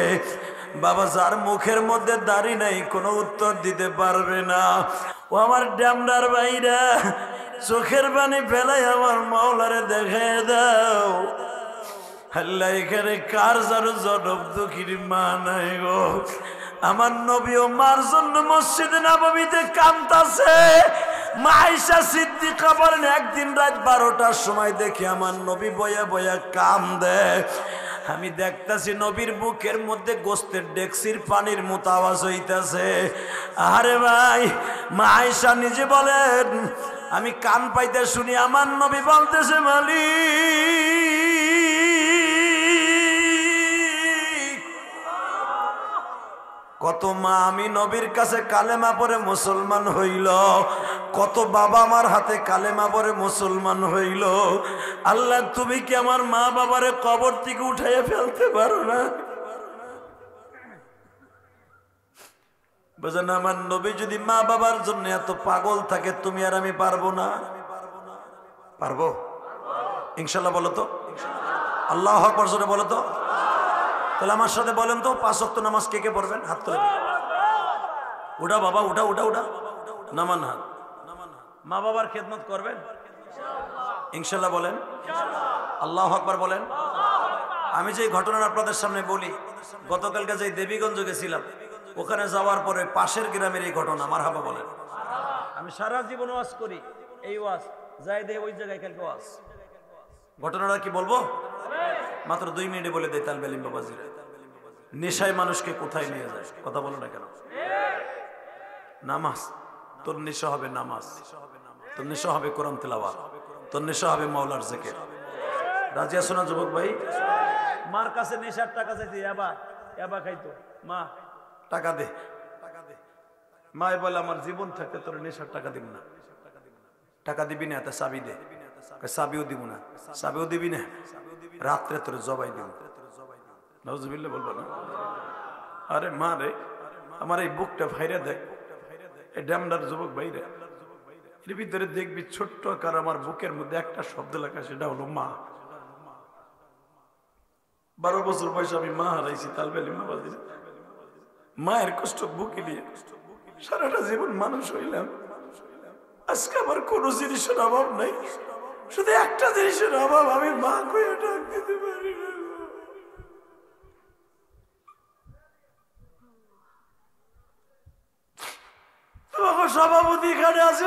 বাবা যার মুখের মধ্যে দাড়ি নাই কোনো উত্তর দিতে পারবে না। ও আমার ড্যামডার ভাইরা, চোখের পানি ফেলাই আমার মাওলারে দেখে দাও। আল্লাহ এখানে কার যার জনম দুঃখীর মা নাই গো। আমার নবীও মার জন্য মসজিদে নববীতে কাঁদতাছে। মা আয়েশা সিদ্দিকা বলেন একদিন রাত 12টার সময় দেখি আমার নবী বয়া বয়া কান্দে। আমি দেখতাছি নবীর বুকের মধ্যে গোস্তের ডেকসির পানির মতো আওয়াজ হইতাছে। আরে ভাই, মা আয়েশা নিজে বলেন আমি কান পাইতে শুনি আমার নবী বলতেছে মালিক। কত মা আমি নবীর কাছে কালেমা পড়ে মুসলমান হইল, কত বাবা আমার হাতে কালেমা পড়ে মুসলমান হইল। আল্লাহ তুমি কি আমার মা বাবারে কবর থেকে উঠাইয়া ফেলতে পারো না? বুঝেন, আমার নবী যদি মা বাবার জন্য এত পাগল থাকে, তুমি আর আমি পারবো না? পারবো ইনশাল্লাহ। বলো তো আল্লাহু আকবার জোরে বলো তো। তাহলে আমার সাথে বলেন তো 5 ওয়াক্ত নামাজ কে কে পড়বেন? হাত তুলে উঠা বাবা, উঠা উঠা উঠা, নামান হাত। মা বাবার খেদমত করবেন ইনশাল্লাহ বলেন। আল্লাহু আকবার বলেন। আমি যে ঘটনা আপনাদের সামনে বলি, গতকালকে যে দেবীগঞ্জ গেছিলাম, ওখানে যাওয়ার পরে পাশের গ্রামের এই ঘটনা। মারহাবা বলেন। আমি সারা জীবন ওয়াজ করি, এই ওয়াজ যাই দে ওই জায়গায় কালকে ওয়াজ। ঘটনাটা কি বলবো? মাত্র 2 মিনিটে বলে দেয় তালবে আলিম বাবাজিরা। নেশায় মানুষকে কোথায় নিয়ে যায়? কথা বলো না কেন? নামাজ। তোর নেশা হবে নামাজ, তোর নেশা হবে কোরআন তেলাওয়াত, তোর নেশা হবে মাওলার জিকির। রাজি আছো না যুবক ভাই? মার কাছে নেশার টাকা চাইছে, এবা খাইতো, মা টাকা দে। মা বলে আমার জীবন থাকতে তোর নেশার টাকা দিব না। টাকা দিবি না? তা চাবি দে। চাবিও দিব না। চাবিও দিবি না? রাত্রে তোর জবাই দিব। নাউজুবিল্লাহ বলবো না? আরে মা রে, আমার এই বুকটা ভাইরা দেখ, এই ড্যামডার যুবক ভাইরা, এর ভিতরে দেখবি ছোট্ট আকার আমার বুকের মধ্যে একটা শব্দ লেখা, সেটা হলো মা। 12 বছর বয়সে আমি মা হারাইছি। তালবে আলিম বাবাজিরা, মায়ের কষ্ট বুকে নিয়ে সারাটা জীবন মানুষ হইলাম। আজকে আমার কোনো জিনিসের অভাব নাই, শুধু একটা জিনিসের অভাব, আমি মা কইয়া ডাক দিতে পারি না। সভাপতি এখানে আছে,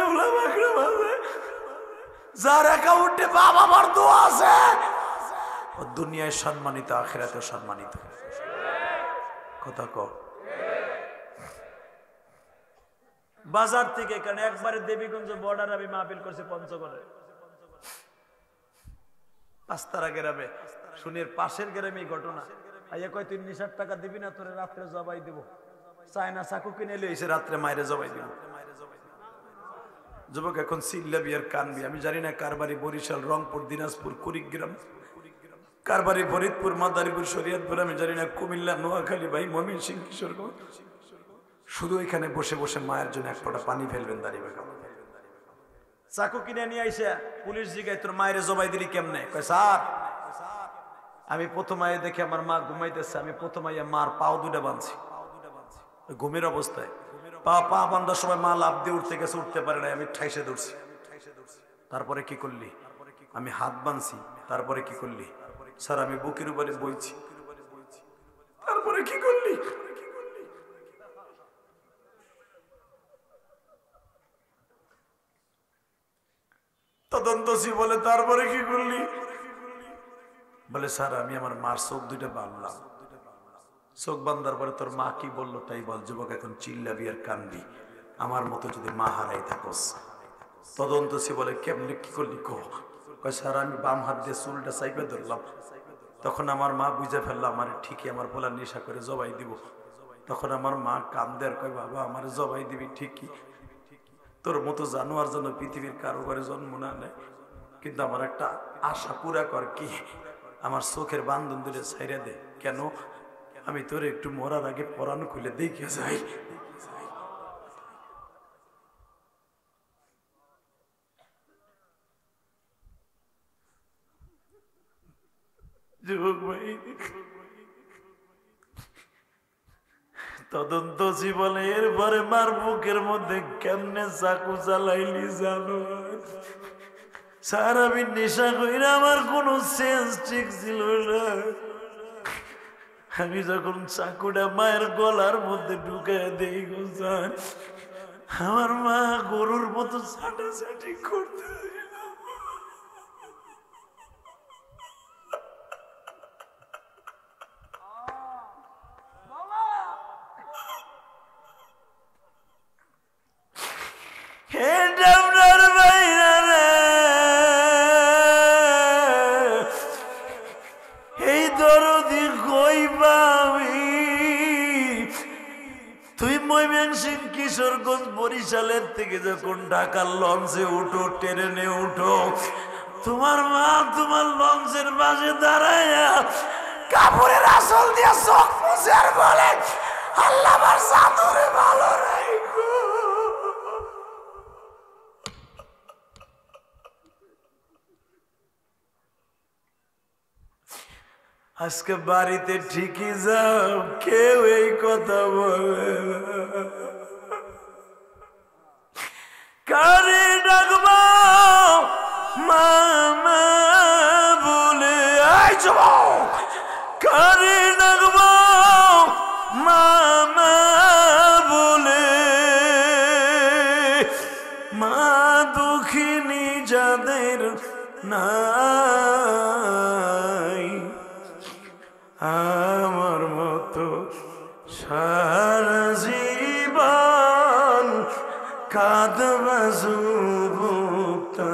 যার অ্যাকাউন্টে বাবা মার দোয়া আছে, ও দুনিয়ায় সম্মানিত, আখিরাতেও সম্মানিত। কথা কও। বাজার থেকে এখানে একবারে দেবীগঞ্জ বর্ডার আমি মাহফিল করছি পঞ্চগড়ে, 5 তারা গ্রামে। শুনের পাশের গ্রামে ঘটনা। আইয়া কয় তুই নেশার টাকা দিবি না, তোরে রাত্রে জবাই দিব। চায়না চাকু কিনে লইছে, রাত্রে মায়েরে জবাই দিব। যুবক এখন চিল্লাবি আর কানবি। আমি জানি না কার বাড়ি বরিশাল, রংপুর, দিনাজপুর, কুড়িগ্রাম, কার বাড়ি ফরিদপুর, মাদারীপুর, শরীয়তপুর, আমি জানি না কুমিল্লা, নোয়াখালী, ভাই ময়মনসিংহ, কিশোরগঞ্জ। শুধু এখানে বসে বসে মায়ের জন্য 1 ফোঁটা পানি ফেলবেন দাঁড়িয়ে বেগম। চাকু কিনে নিয়ে আইসা পুলিশ জিগায় তোর মায়ের জবাই দিলি কেমনে? কয় স্যার আমি প্রথম আয়ে দেখে আমার মা ঘুমাইতেছে, আমি প্রথম আইয়া মার পাও 2টা বাঁধছি ঘুমের অবস্থায়। পা বান্ধার সময় মা লাফ দিয়ে উঠতে গেছে, উঠতে পারে না, আমি ঠাইসে ধরছি। তারপরে কি করলি? আমি হাত বাঁধছি। তারপরে কি করলি? স্যার আমি বুকের উপরে বইছি। তারপরে কি করলি? তদন্তসি বলে তারপরে কি করলি? বলে স্যার আমি আমার মার চোখ 2টা বাঁধলাম। চোখ বাঁধার পরে তোর মা কি বললো তাই বল। যুবক এখন চিল্লাবি আর কানবি, আমার মতো যদি মা হারাই থাকস। তদন্তসি বলে কেমনে কি করলি? কয় স্যার আমি বাম হাত দিয়ে চুলটা চাইপে ধরলাম, তখন আমার মা বুঝে ফেললো আমার ঠিকই আমার পোলা নেশা করে জবাই দিব। তখন আমার মা কান্দে আর কয় বাবা আমার জবাই দিবি ঠিকই, তোর মতো জানোয়ার জন্য পৃথিবীর কারো ঘরে জন্ম না নেয়, কিন্তু আমার একটা আশা পুরা কর, কি আমার চোখের বান্ধন দিলে ছাইরা দে। কেন? আমি তোর একটু মরার আগে পরাণ খুলে দেখে যাই। যুবক ভাই, তদন্ত জীবনে এরপরে মার বুকের মধ্যে কেমনে চাকু চালাইলি জানো? স্যার আমি নেশা কইরা আমার কোনো সেন্স ঠিক ছিল না। আমি যখন চাকুটা মায়ের গলার মধ্যে ঢুকে দেই গো স্যার, আমার মা গরুর মতো ছাটাছাটি করতে। এই দরদি কইবা আমি, তুই ময়মনসিংহ, কিশোরগঞ্জ, বরিশালের থেকে যখন ঢাকার লঞ্চে উঠো, ট্রেনে উঠো, তোমার মা তোমার লঞ্চের পাশে দাঁড়াইয়া কাপড়ের আসল দিয়ে চোখ মুছে আর বলে, আল্লাহ আমার জাদুরে ভালো রাখো। আজকে বাড়িতে ঠিকই যাও, কেউ এই কথা বলে না। কারে ডাকবো মামা বলে, আই যুবক, কারে ডাকবো মামা বলে, মা দুঃখিনী যাদের নাই, আমার মতো সারা জীবন কাঁদবা যুবকটা।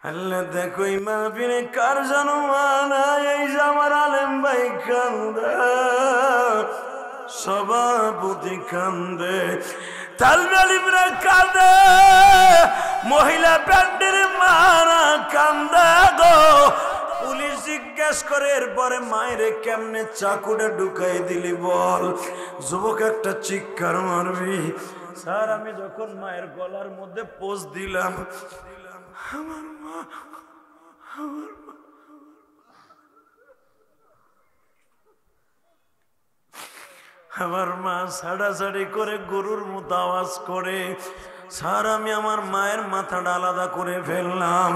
আল্লাহ দেখো এই মাহফিলে কার জানোয়ানা, এই যে আমার আলেম ভাই কান্দে, সভাপতি কান্দে, তালবালিমরা কান্দে, মহিলা ব্যান্ডের মারা কান্দে গো। পুলিশ জিজ্ঞেস করে এরপরে মায়েরে কেমনে চাকুটা ঢুকাই দিলি বল? যুবক একটা চিৎকার মারবি। স্যার আমি যখন মায়ের গলার মধ্যে পোজ দিলাম, আমার মা ছাড়াছাড়ি করে গরুর মতো আওয়াজ করে। স্যার আমি আমার মায়ের মাথাটা আলাদা করে ফেললাম।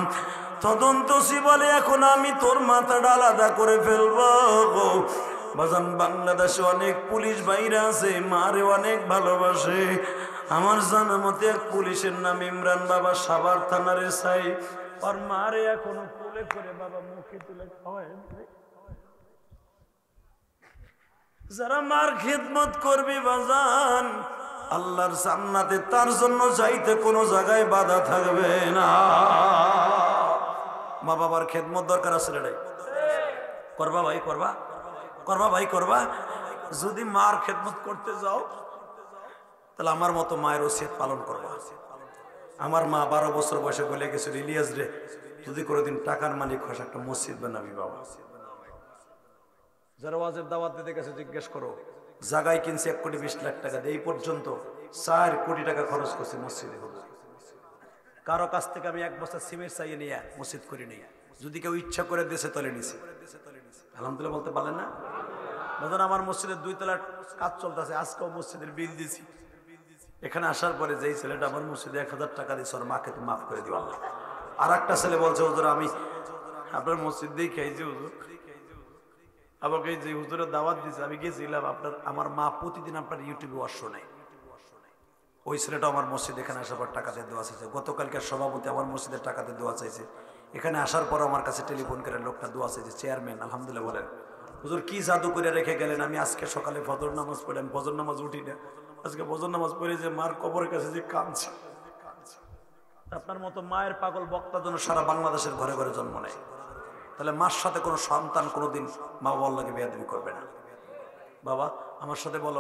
তদন্তসি বলে এখন আমি তোর মাথাটা আলাদা করে ফেলবো। বাজান বাংলাদেশে অনেক পুলিশ ভাইরা আছে, মারে অনেক ভালোবাসে। আমার জানা মতে এক পুলিশের নাম ইমরান বাবা, সাভার থানার এসআই। আর মারে এখনো কোলে করে বাবা মুখে তুলে খাওয়ায়। যারা মার খিদমত করবি বাজান, আল্লাহর জান্নাতে তার জন্য যাইতে কোনো জায়গায় বাধা থাকবে না। মা বাবার খেদমত দরকার আছে রে, করবা ভাই, করবা, করবা ভাই, করবা। যদি মার খেদমত করতে যাও তাহলে আমার মতো মায়ের ওসিয়ত পালন করবা। আমার মা 12 বছর বয়সে বলে গেছিল, ইলিয়াস রে যদি কোনোদিন টাকার মালিক হস একটা মসজিদ বানাবি বাবা। যারা ওয়াজের দাওয়াত দিতে গেছে জিজ্ঞেস করো, জায়গায় কিনছে 1,20,00,000 টাকা দিয়ে, এই পর্যন্ত 4 কোটি টাকা খরচ করছে মসজিদে। কারো কাছ থেকে আমি 1 বস্তা সিমেন্ট চাইয়ে নিয়ে মসজিদ করি নি। যদি কেউ ইচ্ছা করে দেশে তলে নিছে, আলহামদুলিল্লাহ বলতে পারলেন না? ধরুন আমার মসজিদের 2 তলার কাজ চলতেছে, আজকেও মসজিদের বিল দিছি। এখানে আসার পরে যেই ছেলেটা আমার মসজিদে 1000 টাকা দিয়েছে, ওর মাকে তো মাফ করে দিও আল্লাহ। আর একটা ছেলে বলছে, হুজুর আমি আপনার মসজিদ দিয়ে খাইছি হুজুর, আমাকে যে হুজুরের দাওয়াত দিয়েছে আমি গেছিলাম, আপনার আমার মা প্রতিদিন আপনার ইউটিউবে ওয়াজ শোনে। ওই ছেলেটা আমার মসজিদ এখানে আসার পর টাকা দিয়ে দোয়া চাইছে। গতকালকার সভাপতি আমার মসজিদের টাকা দিয়ে দোয়া চাইছে। এখানে আসার পর আমার কাছে টেলিফোন করে লোকটা দোয়া চাইছে, চেয়ারম্যান। আলহামদুলিল্লাহ বলেন হুজুর কি জাদু করে রেখে গেলেন। আমি আজকে সকালে ফজর নামাজ পড়ে, আমি ফজর নামাজ উঠি না, আজকে ফজর নামাজ পড়ে যে মার কবরের কাছে যে কাঁদছে। আপনার মতো মায়ের পাগল বক্তা যেন সারা বাংলাদেশের ঘরে ঘরে জন্ম নেয়। তাহলে মার সাথে কোনো সন্তান কোনোদিন মা বাবার লাগে বেয়াদবি করবে না। বাবা আমার সাথে বলো।